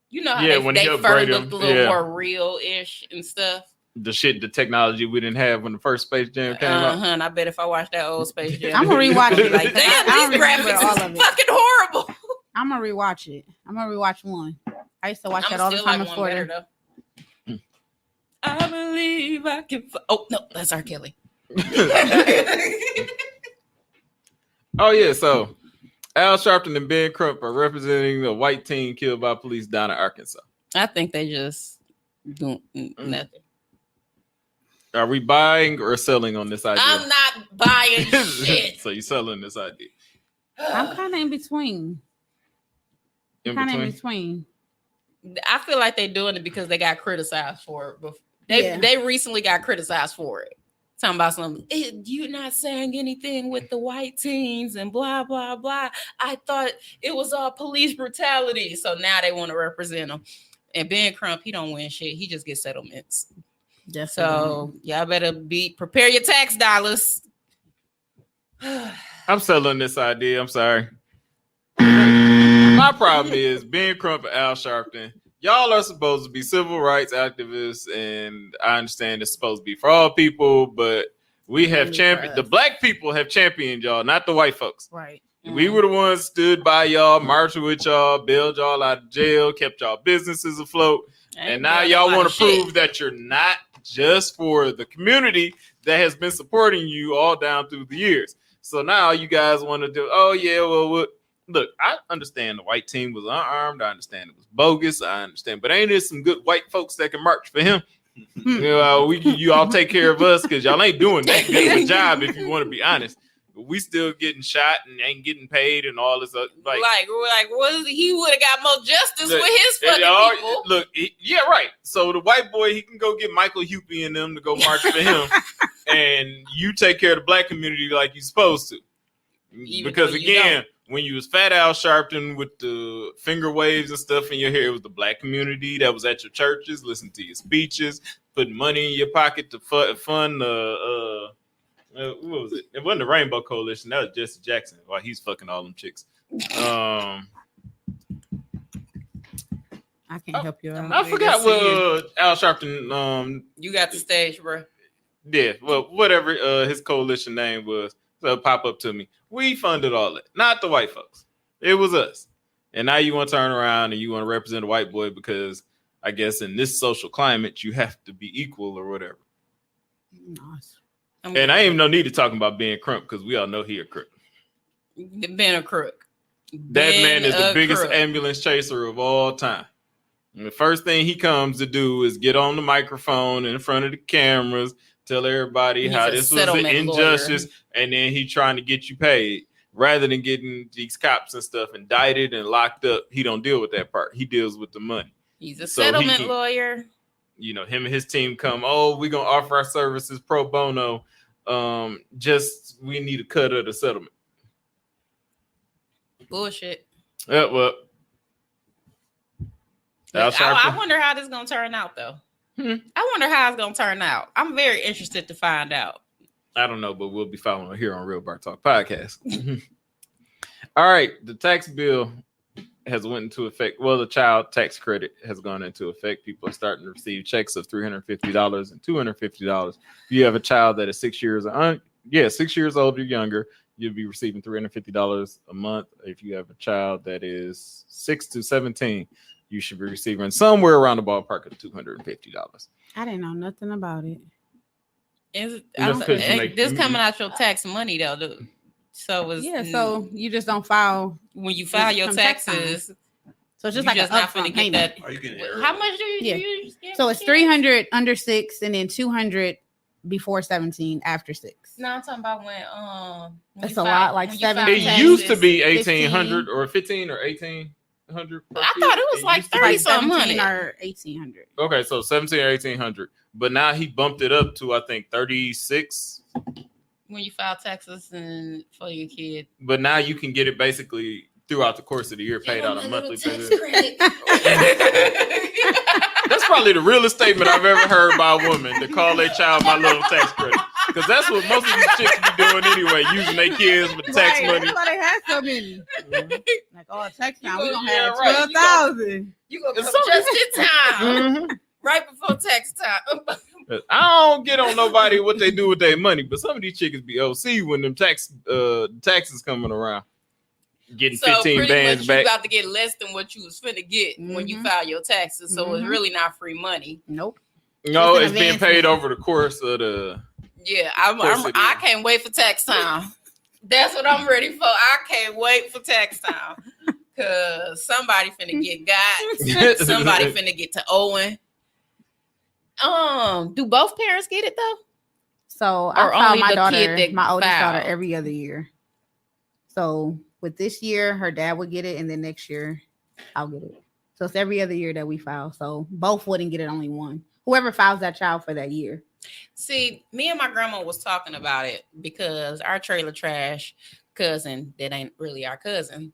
[SPEAKER 5] You know how
[SPEAKER 1] Yeah, when
[SPEAKER 5] they
[SPEAKER 1] he
[SPEAKER 5] first
[SPEAKER 1] upgraded
[SPEAKER 5] looked a
[SPEAKER 1] them,
[SPEAKER 5] little
[SPEAKER 1] yeah.
[SPEAKER 5] more real-ish and stuff.
[SPEAKER 1] The technology we didn't have when the first Space Jam came out.
[SPEAKER 5] And I bet if I watch that old Space Jam,
[SPEAKER 4] I'm gonna rewatch it.
[SPEAKER 5] like, damn,
[SPEAKER 4] I don't
[SPEAKER 5] these
[SPEAKER 4] remember
[SPEAKER 5] graphics
[SPEAKER 4] all
[SPEAKER 5] is
[SPEAKER 4] of it.
[SPEAKER 5] fucking horrible.
[SPEAKER 4] I'm gonna rewatch it. I'm gonna rewatch one. I used to watch
[SPEAKER 5] I'm
[SPEAKER 4] that all the
[SPEAKER 5] still
[SPEAKER 4] time
[SPEAKER 5] like
[SPEAKER 4] in
[SPEAKER 5] one better
[SPEAKER 4] Florida.
[SPEAKER 5] though. I believe I can. Oh no, that's R. Kelly.
[SPEAKER 1] Oh yeah, so Al Sharpton and Ben Crump are representing the white teen killed by police down in Arkansas.
[SPEAKER 5] I think they just do nothing.
[SPEAKER 1] Are we buying or selling on this idea?
[SPEAKER 5] I'm not buying shit.
[SPEAKER 1] So you selling this idea?
[SPEAKER 4] I'm kind of in between.
[SPEAKER 1] In
[SPEAKER 4] Kind of in
[SPEAKER 1] between?
[SPEAKER 4] between.
[SPEAKER 5] I feel like they're doing it because they got criticized for it. They recently got criticized for it. Talking about something, you're not saying anything with the white teens and blah, blah, blah. I thought it was all police brutality. So now they want to represent them. And Ben Crump, he don't win shit. He just gets settlements. So y'all better prepare your tax dollars.
[SPEAKER 1] I'm selling this idea. I'm sorry. My problem is Ben Crump and Al Sharpton. Y'all are supposed to be civil rights activists, and I understand it's supposed to be for all people, but we have championed. The black people have championed y'all, not the white folks.
[SPEAKER 4] Right.
[SPEAKER 1] We were the ones stood by y'all, marched with y'all, bailed y'all out of jail, kept y'all businesses afloat, and now y'all want to prove that you're not just for the community that has been supporting you all down through the years. So now you guys want to do, oh yeah, well, look, I understand the white team was unarmed. I understand it was bogus. I understand, but ain't there some good white folks that can march for him? You all take care of us because y'all ain't doing that good of a job. If you want to be honest, we still getting shot and ain't getting paid and all this. Like
[SPEAKER 5] what? He would have got more justice with his fucking people.
[SPEAKER 1] Look, yeah, right. So the white boy, he can go get Michael Huppy and them to go march for him, and you take care of the black community like you're supposed to. Because again, when you was Fat Al Sharpton with the finger waves and stuff in your hair, it was the black community that was at your churches, listening to your speeches, putting money in your pocket to fund the what was it? It wasn't the Rainbow Coalition. That was Jesse Jackson. While he's fucking all them chicks.
[SPEAKER 4] I can't help you out.
[SPEAKER 1] I forgot what Al Sharpton.
[SPEAKER 5] You got the stage, bro.
[SPEAKER 1] Yeah, well, whatever his coalition name was, so pop up to me. We funded all that, not the white folks. It was us. And now you want to turn around and you want to represent a white boy because I guess in this social climate you have to be equal or whatever.
[SPEAKER 4] Nice.
[SPEAKER 1] And I ain't even no need to talk about Ben Crump because we all know he a crook.
[SPEAKER 5] Ben a crook.
[SPEAKER 1] That man is the biggest ambulance chaser of all time. And the first thing he comes to do is get on the microphone in front of the cameras, tell everybody how this was an injustice, and then he trying to get you paid. Rather than getting these cops and stuff indicted and locked up, he don't deal with that part. He deals with the money.
[SPEAKER 5] He's a settlement lawyer.
[SPEAKER 1] You know, him and his team come, we're going to offer our services pro bono. Just we need a cut of the settlement.
[SPEAKER 5] Bullshit.
[SPEAKER 1] Yeah, well.
[SPEAKER 5] I wonder how this is going to turn out, though. I wonder how it's going to turn out. I'm very interested to find out. I
[SPEAKER 1] don't know, but we'll be following it here on Real Bar Talk Podcast. All right. The tax bill has went into effect. Well, the child tax credit has gone into effect. People are starting to receive checks of $350 and $250. If you have a child that is 6 years 6 years old or younger, you'll be receiving $350 a month. If you have a child that is 6 to 17, you should be receiving somewhere around the ballpark of $250.
[SPEAKER 4] I didn't know nothing about it.
[SPEAKER 5] This coming out your tax money though, dude. So
[SPEAKER 4] so you just don't file
[SPEAKER 5] when you file your taxes.
[SPEAKER 4] So it's just like an upfront payment.
[SPEAKER 5] How much do you get?
[SPEAKER 4] So it's $300 under 6 and then $200 before 17 after 6.
[SPEAKER 5] No, I'm talking about when
[SPEAKER 4] it's a lot, like 7.
[SPEAKER 1] It used to be 1,800 or 15 or 1,800.
[SPEAKER 5] I thought it was like 30 something money
[SPEAKER 4] or 1,800.
[SPEAKER 1] Okay, so 17 or 1,800, but now he bumped it up to I think 36
[SPEAKER 5] when you file taxes and for your kid.
[SPEAKER 1] But now you can get it basically throughout the course of the year, paid out on monthly basis. That's probably the realest statement I've ever heard by a woman to call their child my little tax credit. Because that's what most of these chicks be doing anyway, using their kids with tax money.
[SPEAKER 4] That's why they have so many. Like, tax time, we're going to have 12,000.
[SPEAKER 5] You're going to come just in time. Right before tax time.
[SPEAKER 1] I don't get on nobody what they do with their money, but some of these chickens be OC when them taxes coming around. Getting 15 bands back.
[SPEAKER 5] You about to get less than what you was finna get when you file your taxes. So it's really not free money.
[SPEAKER 4] Nope.
[SPEAKER 1] No,
[SPEAKER 4] It's
[SPEAKER 1] it's
[SPEAKER 4] an
[SPEAKER 1] being paid
[SPEAKER 4] advancement.
[SPEAKER 1] over the course of the.
[SPEAKER 5] Yeah,
[SPEAKER 1] course it
[SPEAKER 5] I
[SPEAKER 1] is.
[SPEAKER 5] can't wait for tax time. That's what I'm ready for. I can't wait for tax time. Cause somebody finna get got. Somebody finna get to Owen. Do both parents get it though?
[SPEAKER 4] So
[SPEAKER 5] Or
[SPEAKER 4] I file
[SPEAKER 5] only
[SPEAKER 4] my
[SPEAKER 5] the
[SPEAKER 4] daughter,
[SPEAKER 5] kid that
[SPEAKER 4] my oldest daughter,
[SPEAKER 5] filed?
[SPEAKER 4] every other year. So with this year, her dad would get it, and then next year, I'll get it. So it's every other year that we file. So both wouldn't get it, only one. Whoever files that child for that year.
[SPEAKER 5] See, me and my grandma was talking about it because our trailer trash cousin, that ain't really our cousin,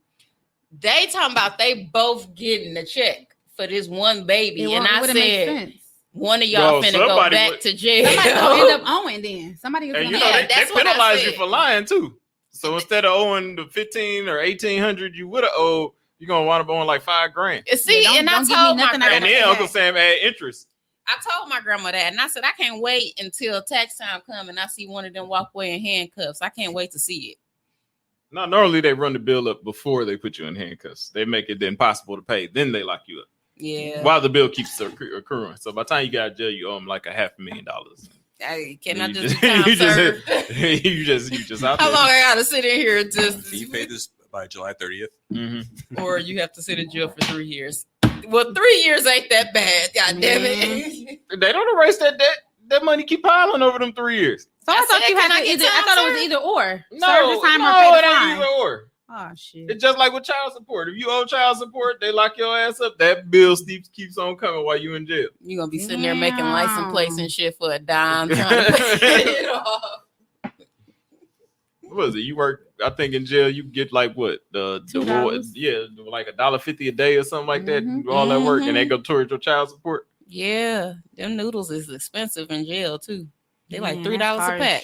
[SPEAKER 5] they talking about they both getting a check for this one baby. And I
[SPEAKER 4] wouldn't make
[SPEAKER 5] said,
[SPEAKER 4] sense.
[SPEAKER 5] one of y'all
[SPEAKER 1] Yo,
[SPEAKER 5] finna go
[SPEAKER 1] somebody
[SPEAKER 5] back
[SPEAKER 1] would-
[SPEAKER 5] to jail.
[SPEAKER 4] Somebody gonna end up owing then. Somebody is
[SPEAKER 1] And
[SPEAKER 4] gonna
[SPEAKER 1] you know
[SPEAKER 5] Yeah,
[SPEAKER 1] they
[SPEAKER 5] that's what I
[SPEAKER 1] penalize you
[SPEAKER 5] said.
[SPEAKER 1] for lying too. So instead of owing the 15 or 1800 you would have owed, you're gonna wind up owing like $5,000.
[SPEAKER 5] See,
[SPEAKER 4] Yeah,
[SPEAKER 5] and I
[SPEAKER 4] don't give me
[SPEAKER 5] told my
[SPEAKER 4] nothing I
[SPEAKER 5] grandma,
[SPEAKER 1] And then
[SPEAKER 4] gotta
[SPEAKER 1] Uncle
[SPEAKER 4] pay.
[SPEAKER 1] Sam add interest.
[SPEAKER 5] I told my grandma that, and I said I can't wait until tax time come and I see one of them walk away in handcuffs. I can't wait to see it.
[SPEAKER 1] No, normally they run the bill up before they put you in handcuffs. They make it impossible to pay. Then they lock you up.
[SPEAKER 5] Yeah.
[SPEAKER 1] While the bill keeps accruing. So by the time you got to jail, you owe them like $500,000.
[SPEAKER 5] Hey, can I
[SPEAKER 1] You
[SPEAKER 5] just do time
[SPEAKER 1] you
[SPEAKER 5] served?
[SPEAKER 1] you just out
[SPEAKER 5] How
[SPEAKER 1] there.
[SPEAKER 5] long I gotta sit in here just
[SPEAKER 3] You pay this by July 30th.
[SPEAKER 1] Mhm.
[SPEAKER 5] or you have to sit in jail for 3 years? Well, 3 years ain't that bad. God damn it.
[SPEAKER 1] They don't erase that debt. That money keep piling over them 3 years.
[SPEAKER 4] So I
[SPEAKER 5] I
[SPEAKER 4] thought
[SPEAKER 5] said,
[SPEAKER 4] you
[SPEAKER 5] can
[SPEAKER 4] had
[SPEAKER 5] I
[SPEAKER 4] to
[SPEAKER 5] get
[SPEAKER 4] either. I
[SPEAKER 5] time
[SPEAKER 4] thought it was
[SPEAKER 5] served?
[SPEAKER 4] either or.
[SPEAKER 1] No,
[SPEAKER 4] Serve the time
[SPEAKER 1] no,
[SPEAKER 4] or pay
[SPEAKER 1] it
[SPEAKER 4] the
[SPEAKER 1] ain't
[SPEAKER 4] fine.
[SPEAKER 1] either or.
[SPEAKER 4] Oh shit.
[SPEAKER 1] It's just like with child support. If you owe child support, they lock your ass up. That bill keeps on coming while you in jail.
[SPEAKER 5] You're gonna be sitting there making license plates and shit for a dime
[SPEAKER 1] What
[SPEAKER 5] trying to pay it off.
[SPEAKER 1] was it? You work, I think in jail you get like what? The
[SPEAKER 4] $2.
[SPEAKER 1] yeah, like $1.50 a day or something like that.
[SPEAKER 4] Mhm.
[SPEAKER 1] You do all that work and they
[SPEAKER 5] Mhm.
[SPEAKER 1] go towards your child support.
[SPEAKER 5] Yeah, them noodles is expensive in jail too. They like
[SPEAKER 4] Man,
[SPEAKER 5] $3
[SPEAKER 4] that's
[SPEAKER 5] a pack.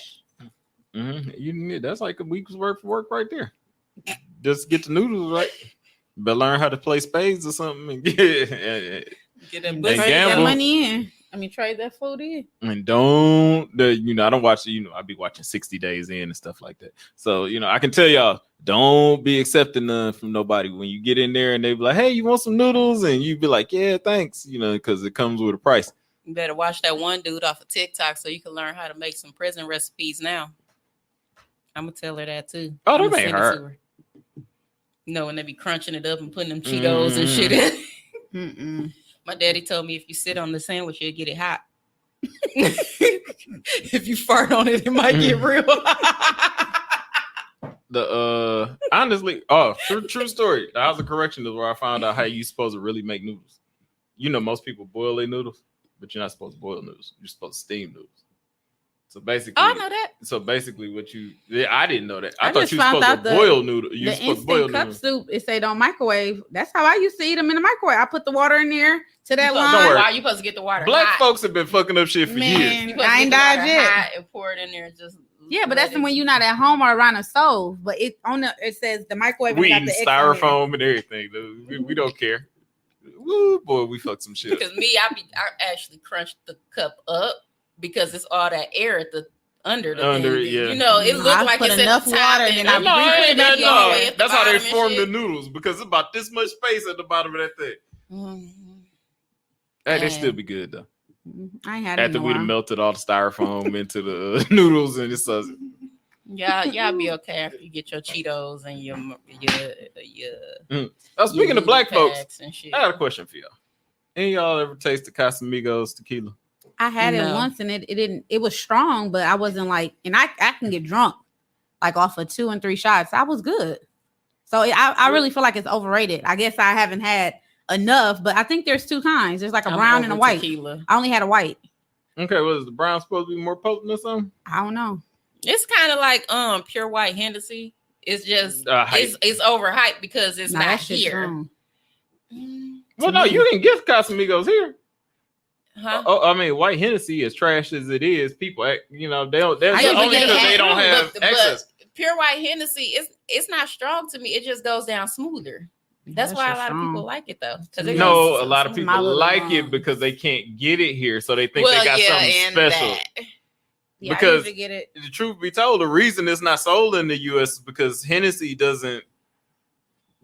[SPEAKER 4] harsh.
[SPEAKER 1] That's like a week's worth of work right there. Just get the noodles right. But learn how to play spades or something and
[SPEAKER 5] Get that
[SPEAKER 4] And
[SPEAKER 1] They
[SPEAKER 5] pussy.
[SPEAKER 4] trade that
[SPEAKER 1] gamble.
[SPEAKER 4] money in. I mean, trade that food in.
[SPEAKER 1] and don't I don't watch I be watching 60 Days In and stuff like that. So I can tell y'all, don't be accepting none from nobody when you get in there and they be like, hey, you want some noodles? And you be like, yeah, thanks, because it comes with a price.
[SPEAKER 5] You better watch that one dude off of TikTok so you can learn how to make some prison recipes now. I'm gonna tell her that too.
[SPEAKER 1] Oh, that
[SPEAKER 5] I'ma
[SPEAKER 1] ain't
[SPEAKER 5] send it to
[SPEAKER 1] hard.
[SPEAKER 5] her. When they be crunching it up and putting them Cheetos and shit in.
[SPEAKER 4] Mm-mm.
[SPEAKER 5] My daddy told me if you sit on the sandwich, you'll get it hot. If you fart on it, it might get real hot.
[SPEAKER 1] Honestly, true story. The House of Correction is where I found out how you supposed to really make noodles. Most people boil their noodles, but you're not supposed to boil noodles. You're supposed to steam noodles. So basically,
[SPEAKER 5] Oh, I know that.
[SPEAKER 1] So basically, I didn't know that. I
[SPEAKER 4] I
[SPEAKER 1] thought
[SPEAKER 4] just
[SPEAKER 1] you were
[SPEAKER 4] found
[SPEAKER 1] supposed
[SPEAKER 4] out
[SPEAKER 1] to
[SPEAKER 4] the-
[SPEAKER 1] boil noodles. You're
[SPEAKER 4] The
[SPEAKER 1] supposed to boil
[SPEAKER 4] instant cup
[SPEAKER 1] noodles.
[SPEAKER 4] soup, it say don't microwave. That's how I used to eat them in the microwave. I put the water in there to that
[SPEAKER 5] Don't
[SPEAKER 4] line.
[SPEAKER 1] worry.
[SPEAKER 5] Why you supposed to get the water
[SPEAKER 1] Black
[SPEAKER 5] hot?
[SPEAKER 1] folks have been fucking up shit for years.
[SPEAKER 4] Man,
[SPEAKER 5] You supposed to
[SPEAKER 4] I
[SPEAKER 5] get
[SPEAKER 4] ain't
[SPEAKER 5] the water
[SPEAKER 4] died yet.
[SPEAKER 5] hot and pour it in there and just
[SPEAKER 4] Yeah, but that's
[SPEAKER 5] let it-
[SPEAKER 4] when you're not at home or around a stove. But it says the microwave.
[SPEAKER 1] We
[SPEAKER 4] got
[SPEAKER 1] eating
[SPEAKER 4] the X on there.
[SPEAKER 1] styrofoam and everything, dude. We don't care. Woo, boy, we fucked some shit up.
[SPEAKER 5] Because I actually crunched the cup up because it's all that air at the under the
[SPEAKER 1] Under
[SPEAKER 5] thing.
[SPEAKER 1] it, yeah.
[SPEAKER 5] It looked
[SPEAKER 4] I
[SPEAKER 5] like
[SPEAKER 4] put
[SPEAKER 5] it's
[SPEAKER 4] enough
[SPEAKER 5] at the top
[SPEAKER 4] water
[SPEAKER 5] and
[SPEAKER 4] and I
[SPEAKER 5] then
[SPEAKER 1] No,
[SPEAKER 5] you
[SPEAKER 1] it
[SPEAKER 5] put
[SPEAKER 1] ain't
[SPEAKER 5] it
[SPEAKER 1] that,
[SPEAKER 5] back all the way
[SPEAKER 1] no.
[SPEAKER 5] at the
[SPEAKER 1] That's how they
[SPEAKER 5] bottom and
[SPEAKER 1] form the
[SPEAKER 5] shit.
[SPEAKER 1] noodles because it's about this much space at the bottom of that thing.
[SPEAKER 5] Mhm.
[SPEAKER 1] Hey, they
[SPEAKER 5] Yeah.
[SPEAKER 1] still be good though.
[SPEAKER 4] I ain't had it in
[SPEAKER 1] After
[SPEAKER 4] a
[SPEAKER 1] we'd
[SPEAKER 4] while.
[SPEAKER 1] melted all the styrofoam into the noodles and it's
[SPEAKER 5] Y'all be okay after you get your Cheetos and your
[SPEAKER 1] speaking of black folks,
[SPEAKER 5] packs and shit.
[SPEAKER 1] I got a question for y'all. Any of y'all ever tasted Casamigos tequila?
[SPEAKER 4] I had it
[SPEAKER 5] No.
[SPEAKER 4] once and it didn't. It was strong, but I wasn't like. And I can get drunk, like off of 2 and 3 shots. I was good. So I really feel like it's overrated. I guess I haven't had enough, but I think there's 2 kinds. There's like a
[SPEAKER 5] I'm
[SPEAKER 4] brown and a
[SPEAKER 5] over
[SPEAKER 4] white.
[SPEAKER 5] tequila.
[SPEAKER 4] I only had a white.
[SPEAKER 1] Okay, was the brown supposed to be more potent or something?
[SPEAKER 4] I don't know.
[SPEAKER 5] It's kind of like pure white Hennessy. It's just
[SPEAKER 1] Hype.
[SPEAKER 5] it's overhyped because it's
[SPEAKER 4] Nah,
[SPEAKER 5] not
[SPEAKER 4] that shit's
[SPEAKER 5] here.
[SPEAKER 4] strong.
[SPEAKER 1] Well, no, you can get Casamigos here.
[SPEAKER 5] Huh?
[SPEAKER 1] Oh, I mean, white Hennessy, as trash as it is, people act, they don't. That's
[SPEAKER 4] I usually
[SPEAKER 1] only
[SPEAKER 4] get
[SPEAKER 1] because they
[SPEAKER 4] it.
[SPEAKER 1] don't have
[SPEAKER 5] But
[SPEAKER 1] access.
[SPEAKER 5] pure white Hennessy it's not strong to me. It just goes down smoother. That's
[SPEAKER 4] That
[SPEAKER 5] why a
[SPEAKER 4] shit's
[SPEAKER 5] lot of
[SPEAKER 4] strong.
[SPEAKER 5] people like it though. 'Cause it
[SPEAKER 1] No,
[SPEAKER 5] goes
[SPEAKER 1] a lot of
[SPEAKER 5] smooth.
[SPEAKER 1] people
[SPEAKER 4] My little
[SPEAKER 1] like it
[SPEAKER 4] mom.
[SPEAKER 1] because they can't get it here, so they think they got something
[SPEAKER 5] and
[SPEAKER 1] special.
[SPEAKER 5] that.
[SPEAKER 4] Yeah, I
[SPEAKER 1] Because-
[SPEAKER 4] usually get it.
[SPEAKER 1] The truth be told, the reason it's not sold in the U.S. is because Hennessy doesn't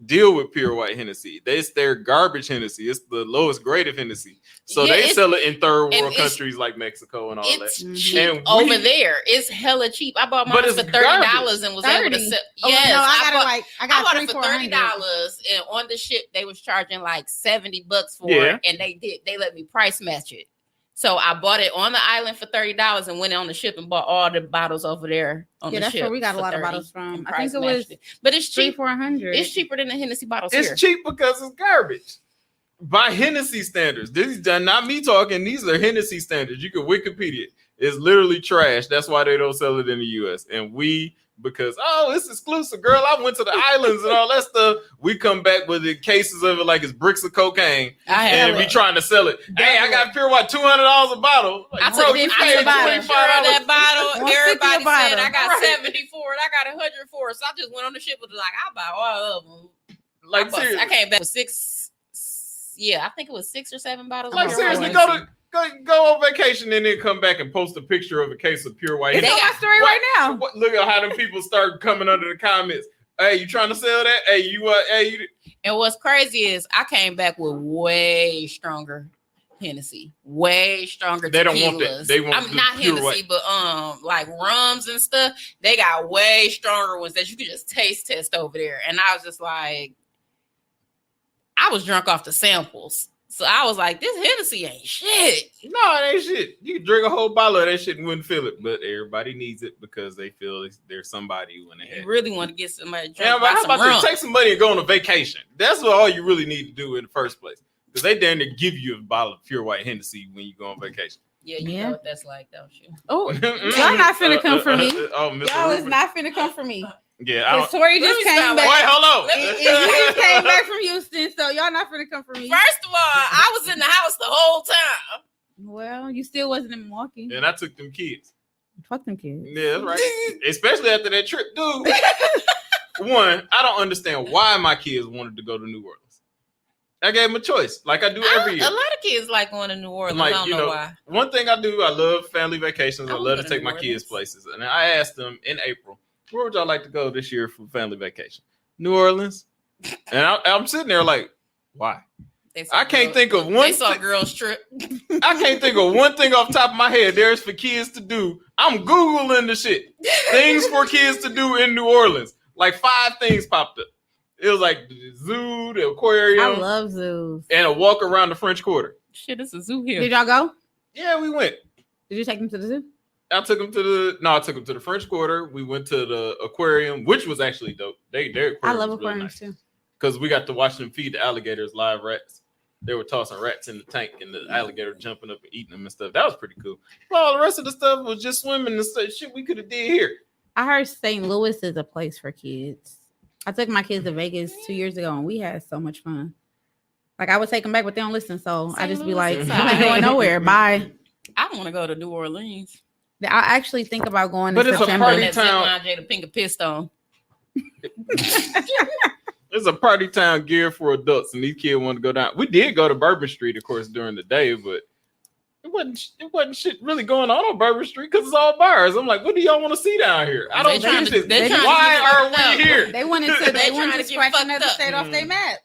[SPEAKER 1] deal with pure white Hennessy. It's their garbage Hennessy. It's the lowest grade of Hennessy. So
[SPEAKER 5] Yeah,
[SPEAKER 1] they sell it in third
[SPEAKER 5] and
[SPEAKER 1] world
[SPEAKER 5] it's-
[SPEAKER 1] countries like Mexico and all
[SPEAKER 5] It's
[SPEAKER 1] that.
[SPEAKER 5] cheap
[SPEAKER 1] And
[SPEAKER 5] over there. It's hella cheap. I bought
[SPEAKER 1] But
[SPEAKER 5] mine
[SPEAKER 1] it's
[SPEAKER 5] for $30 and was able to
[SPEAKER 4] 30?
[SPEAKER 5] sell.
[SPEAKER 4] Oh,
[SPEAKER 5] Yes,
[SPEAKER 4] no,
[SPEAKER 5] I
[SPEAKER 4] I got
[SPEAKER 5] bought
[SPEAKER 4] three
[SPEAKER 5] it for
[SPEAKER 4] for
[SPEAKER 5] $30
[SPEAKER 4] $30.
[SPEAKER 5] and on the ship they was charging like $70 for
[SPEAKER 1] Yeah.
[SPEAKER 5] it, and they let me price match it. So I bought it on the island for $30 and went on the ship and bought all the bottles over there on
[SPEAKER 4] Yeah,
[SPEAKER 5] the
[SPEAKER 4] that's
[SPEAKER 5] ship.
[SPEAKER 4] where we got a
[SPEAKER 5] for
[SPEAKER 4] lot of
[SPEAKER 5] 30
[SPEAKER 4] bottles from.
[SPEAKER 5] and
[SPEAKER 4] I think
[SPEAKER 5] price
[SPEAKER 4] it was
[SPEAKER 5] matched But it's cheap.
[SPEAKER 4] 300-400.
[SPEAKER 5] It's cheaper than the Hennessy bottles
[SPEAKER 1] it's
[SPEAKER 5] here.
[SPEAKER 1] cheap because it's garbage. By Hennessy standards. This is not me talking. These are Hennessy standards. You can Wikipedia. It's literally trash. That's why they don't sell it in the US. And because it's exclusive, girl. I went to the islands and all that stuff. We come back with the cases of it like it's bricks of cocaine
[SPEAKER 5] I have
[SPEAKER 1] and be trying to sell it. Hey, I got pure white $200 a bottle. Like,
[SPEAKER 5] I
[SPEAKER 1] bro,
[SPEAKER 5] took
[SPEAKER 1] you
[SPEAKER 5] I
[SPEAKER 1] paid
[SPEAKER 5] took a picture of that
[SPEAKER 1] $25.
[SPEAKER 5] bottle.
[SPEAKER 4] 150
[SPEAKER 5] Everybody
[SPEAKER 4] a bottle.
[SPEAKER 5] said I got
[SPEAKER 1] Right.
[SPEAKER 5] 70 for it. I got 100 for it. So I just went on the ship with like I'll buy all of them.
[SPEAKER 1] Like
[SPEAKER 5] I
[SPEAKER 1] seriously.
[SPEAKER 5] came back with 6. Yeah, I think it was 6 or 7 bottles.
[SPEAKER 1] Like
[SPEAKER 5] of
[SPEAKER 1] seriously,
[SPEAKER 5] Hennessy.
[SPEAKER 1] go on vacation and then come back and post a picture of a case of pure white.
[SPEAKER 4] It's on
[SPEAKER 1] Hennessy.
[SPEAKER 4] my story right now.
[SPEAKER 1] Look at how them people start coming under the comments. Hey, you trying to sell that? Hey, you what?
[SPEAKER 5] And what's crazy is I came back with way stronger Hennessy, way stronger.
[SPEAKER 1] They don't want that.
[SPEAKER 5] tequilas.
[SPEAKER 1] They want
[SPEAKER 5] I'm
[SPEAKER 1] the
[SPEAKER 5] not
[SPEAKER 1] pure
[SPEAKER 5] Hennessy,
[SPEAKER 1] white.
[SPEAKER 5] but like rums and stuff. They got way stronger ones that you could just taste test over there. And I was just like, I was drunk off the samples. So I was like, this Hennessy ain't shit.
[SPEAKER 1] No, it ain't shit. You can drink a whole bottle of that shit and wouldn't feel it, but everybody needs it because they feel there's somebody when they
[SPEAKER 5] You
[SPEAKER 1] have.
[SPEAKER 5] really want to get somebody drunk.
[SPEAKER 1] Yeah, but
[SPEAKER 5] buy
[SPEAKER 1] how
[SPEAKER 5] some
[SPEAKER 1] about
[SPEAKER 5] rum.
[SPEAKER 1] this? Take some money and go on a vacation. That's what all you really need to do in the first place. Because they damn near give you a bottle of pure white Hennessy when you go on vacation.
[SPEAKER 5] Yeah, you
[SPEAKER 4] Yeah.
[SPEAKER 5] know what that's like, don't you?
[SPEAKER 4] Oh, y'all not finna come for me.
[SPEAKER 1] Oh, Mr.
[SPEAKER 4] Y'all is
[SPEAKER 1] Rubin.
[SPEAKER 4] not finna come for me.
[SPEAKER 1] Yeah, I
[SPEAKER 4] Because
[SPEAKER 1] don't.
[SPEAKER 4] Tori
[SPEAKER 5] Let
[SPEAKER 4] just
[SPEAKER 5] me
[SPEAKER 4] came
[SPEAKER 5] stop.
[SPEAKER 4] back.
[SPEAKER 1] Wait, hold on.
[SPEAKER 5] Let me-
[SPEAKER 4] And he just came back from Houston, so y'all not finna come for me.
[SPEAKER 5] First of all, I was in the house the whole time.
[SPEAKER 4] Well, you still wasn't in Milwaukee.
[SPEAKER 1] And I took them kids.
[SPEAKER 4] Fuck them kids.
[SPEAKER 1] Yeah, that's right. Especially after that trip, dude. One, I don't understand why my kids wanted to go to New Orleans. I gave them a choice, like I do every
[SPEAKER 5] A
[SPEAKER 1] year.
[SPEAKER 5] lot of kids like going to New Orleans.
[SPEAKER 1] Like,
[SPEAKER 5] I don't
[SPEAKER 1] you
[SPEAKER 5] know
[SPEAKER 1] know,
[SPEAKER 5] why.
[SPEAKER 1] one thing I do, I love family vacations. I
[SPEAKER 5] I
[SPEAKER 1] love
[SPEAKER 5] wanna
[SPEAKER 1] to
[SPEAKER 5] go to
[SPEAKER 1] take
[SPEAKER 5] New
[SPEAKER 1] my
[SPEAKER 5] Orleans.
[SPEAKER 1] kids places. And I asked them in April, where would y'all like to go this year for family vacation? New Orleans. And I'm sitting there like, why?
[SPEAKER 5] They saw
[SPEAKER 1] I can't
[SPEAKER 5] girls-
[SPEAKER 1] think of
[SPEAKER 5] They
[SPEAKER 1] one
[SPEAKER 5] saw
[SPEAKER 1] thing.
[SPEAKER 5] girls trip.
[SPEAKER 1] I can't think of one thing off the top of my head there's for kids to do. I'm Googling the shit. Things for kids to do in New Orleans. Like 5 things popped up. It was like the zoo, the aquarium,
[SPEAKER 4] I love zoos.
[SPEAKER 1] and a walk around the French Quarter.
[SPEAKER 5] Shit, it's a zoo here.
[SPEAKER 4] Did y'all go?
[SPEAKER 1] Yeah, we went.
[SPEAKER 4] Did you take them to the zoo?
[SPEAKER 1] I took them to the French Quarter. We went to the aquarium, which was actually dope. Their
[SPEAKER 4] I love
[SPEAKER 1] was really
[SPEAKER 4] aquariums
[SPEAKER 1] nice.
[SPEAKER 4] too.
[SPEAKER 1] Because we got to watch them feed the alligators live rats. They were tossing rats in the tank and the alligator jumping up and eating them and stuff. That was pretty cool. Well, the rest of the stuff was just swimming and stuff. Shit we could have did here.
[SPEAKER 4] I heard St. Louis is a place for kids. I took my kids to Vegas 2 years ago and we had so much fun. Like I would take them back, but they don't listen. So I
[SPEAKER 5] St.
[SPEAKER 4] just be
[SPEAKER 5] Louis
[SPEAKER 4] like,
[SPEAKER 5] is
[SPEAKER 4] you ain't
[SPEAKER 5] fine.
[SPEAKER 4] going nowhere. Bye.
[SPEAKER 5] I want to go to New Orleans.
[SPEAKER 4] I actually think about going
[SPEAKER 1] But
[SPEAKER 4] in
[SPEAKER 1] it's a
[SPEAKER 4] September.
[SPEAKER 1] party
[SPEAKER 5] That
[SPEAKER 1] town.
[SPEAKER 5] zip line Jada Pinkett pissed on.
[SPEAKER 1] It's a party town geared for adults, and these kids want to go down. We did go to Bourbon Street, of course, during the day, but it wasn't shit really going on Bourbon Street because it's all bars. I'm like, what do y'all want to see down here? I don't
[SPEAKER 5] They trying
[SPEAKER 1] get
[SPEAKER 5] to-
[SPEAKER 1] this.
[SPEAKER 5] they
[SPEAKER 4] trying to
[SPEAKER 1] Why
[SPEAKER 5] get
[SPEAKER 1] are
[SPEAKER 5] fucked
[SPEAKER 1] we
[SPEAKER 5] up.
[SPEAKER 1] here?
[SPEAKER 4] They wanted to.
[SPEAKER 5] They
[SPEAKER 4] They wanted
[SPEAKER 5] trying
[SPEAKER 4] to
[SPEAKER 5] to get
[SPEAKER 4] scratch
[SPEAKER 5] fucked
[SPEAKER 4] another
[SPEAKER 5] up.
[SPEAKER 4] state off their map.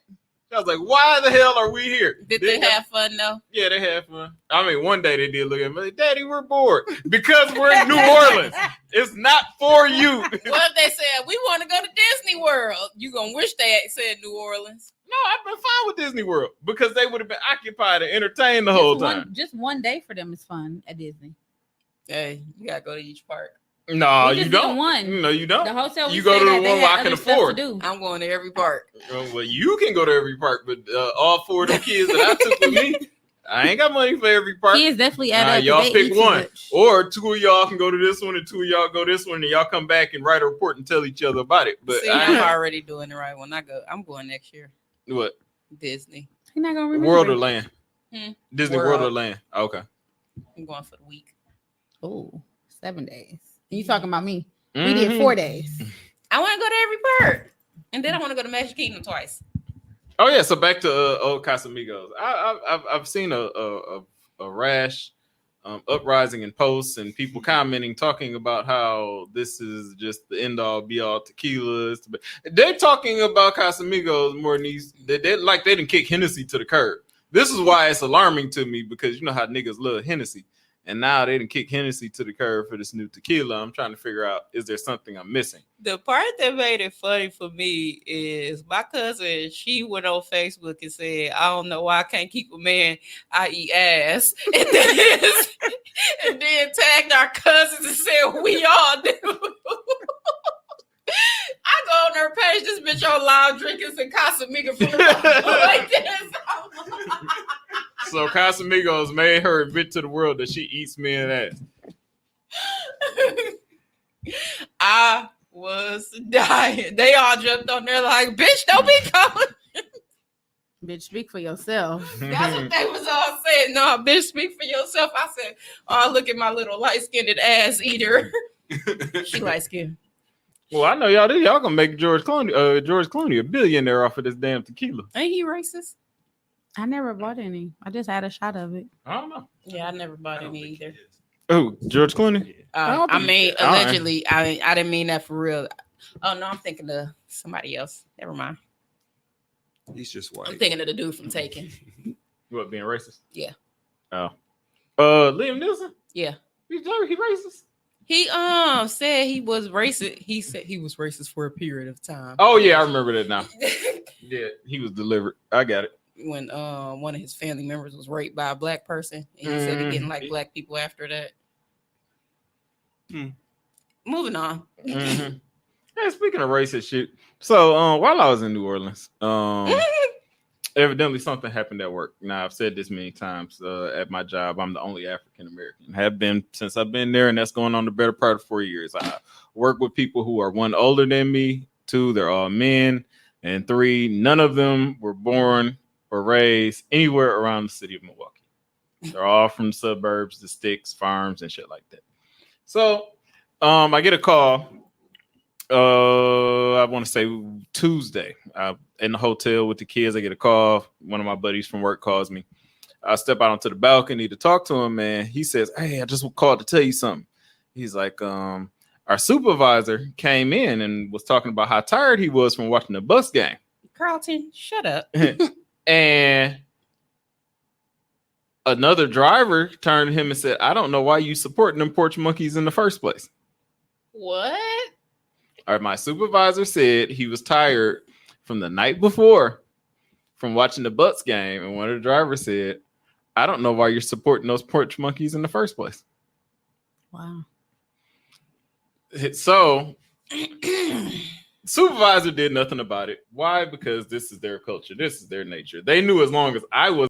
[SPEAKER 1] I was like, why the hell are we here?
[SPEAKER 5] Did they have fun though?
[SPEAKER 1] Yeah, they had fun. I mean, one day they did look at me like, Daddy, we're bored because we're in New Orleans. It's not for you.
[SPEAKER 5] What if they said we want to go to Disney World? You gonna wish they had said New Orleans?
[SPEAKER 1] No, I've been fine with Disney World because they would have been occupied and entertained the whole time.
[SPEAKER 4] Just one day for them is fun at Disney.
[SPEAKER 5] Hey, you gotta go to each park.
[SPEAKER 1] No,
[SPEAKER 4] We
[SPEAKER 1] you
[SPEAKER 4] just did
[SPEAKER 1] don't.
[SPEAKER 4] one.
[SPEAKER 1] No, you don't.
[SPEAKER 4] The hotel we
[SPEAKER 1] You go
[SPEAKER 4] stayed
[SPEAKER 1] to the
[SPEAKER 4] at, they
[SPEAKER 1] one where
[SPEAKER 4] had
[SPEAKER 1] I can
[SPEAKER 4] other stuff
[SPEAKER 1] afford.
[SPEAKER 4] to do.
[SPEAKER 5] I'm going to every park.
[SPEAKER 1] Well, you can go to every park, but all 4 of the kids that I took with me, I ain't got money for every park.
[SPEAKER 4] Kids definitely add
[SPEAKER 1] Nah,
[SPEAKER 4] up.
[SPEAKER 1] y'all
[SPEAKER 4] They
[SPEAKER 1] pick
[SPEAKER 4] eat too
[SPEAKER 1] one,
[SPEAKER 4] much.
[SPEAKER 1] or 2 of y'all can go to this one, and 2 of y'all go this one, and y'all come back and write a report and tell each other about it. But
[SPEAKER 5] See, I'm already doing the right one. I'm going next year.
[SPEAKER 1] what?
[SPEAKER 5] Disney.
[SPEAKER 4] You're not gonna remember.
[SPEAKER 1] World or Land? Disney
[SPEAKER 5] World.
[SPEAKER 1] World or Land? Okay.
[SPEAKER 5] I'm going for the week.
[SPEAKER 4] Oh, 7 days. You talking about me? We did 4 days.
[SPEAKER 5] I want to go to every park, and then I want to go to Magic Kingdom twice.
[SPEAKER 1] Oh yeah, so back to old Casamigos. I've seen a rash uprising in posts and people commenting, talking about how this is just the end all be all tequilas. But they're talking about Casamigos more than these. They didn't kick Hennessy to the curb. This is why it's alarming to me, because you know how niggas love Hennessy. And now they didn't kick Hennessy to the curb for this new tequila. I'm trying to figure out, is there something I'm missing?
[SPEAKER 5] The part that made it funny for me is my cousin. She went on Facebook and said, "I don't know why I can't keep a man. I eat ass," and then tagged our cousins and said, "We all do." I go on her page. This bitch on loud drinking some Casamiga from like this.
[SPEAKER 1] So Casamigos made her admit to the world that she eats men ass.
[SPEAKER 5] I was dying. They all jumped on there like, "Bitch, don't be calling."
[SPEAKER 4] Bitch, speak for yourself.
[SPEAKER 5] That's what they was all saying. No, bitch, speak for yourself. I said, "Oh, look at my little light-skinned ass eater." She light-skinned.
[SPEAKER 1] Well, I know y'all gonna make George Clooney a billionaire off of this damn tequila.
[SPEAKER 5] Ain't he racist?
[SPEAKER 4] I never bought any. I just had a shot of it.
[SPEAKER 1] I don't know.
[SPEAKER 5] Yeah, I never bought any either.
[SPEAKER 1] Oh, George Clooney?
[SPEAKER 5] I mean, allegedly. I didn't mean that for real. Oh no, I'm thinking of somebody else. Never mind.
[SPEAKER 3] He's just white.
[SPEAKER 5] I'm thinking of the dude from Taken.
[SPEAKER 1] What, being racist?
[SPEAKER 5] Yeah.
[SPEAKER 1] Oh. Liam Neeson?
[SPEAKER 5] Yeah.
[SPEAKER 1] He racist?
[SPEAKER 5] He said he was racist. He said he was racist for a period of time.
[SPEAKER 1] Oh yeah, I remember that now. Yeah, he was delivered. I got it.
[SPEAKER 5] When one of his family members was raped by a black person, and he said he didn't like black people after that. Moving on.
[SPEAKER 1] Mm-hmm. Hey, speaking of racist shit, so while I was in New Orleans, evidently something happened at work. Now I've said this many times at my job. I'm the only African American. Have been since I've been there, and that's going on the better part of 4 years. I work with people who are 1 older than me, 2 they're all men, and 3 none of them were born or raised anywhere around the city of Milwaukee. They're all from the suburbs, the sticks, farms, and shit like that. So I get a call. I want to say Tuesday. In the hotel with the kids, I get a call. One of my buddies from work calls me. I step out onto the balcony to talk to him, and he says, "Hey, I just called to tell you something." He's like, our supervisor came in and was talking about how tired he was from watching the bus game.
[SPEAKER 5] Carlton, shut up.
[SPEAKER 1] And another driver turned to him and said, "I don't know why you supporting them porch monkeys in the first place."
[SPEAKER 5] What?
[SPEAKER 1] All right, my supervisor said he was tired from the night before from watching the Bucks game, and one of the drivers said, "I don't know why you're supporting those porch monkeys in the first place."
[SPEAKER 4] Wow.
[SPEAKER 1] So supervisor did nothing about it. Why? Because this is their culture. This is their nature. They knew as long as I was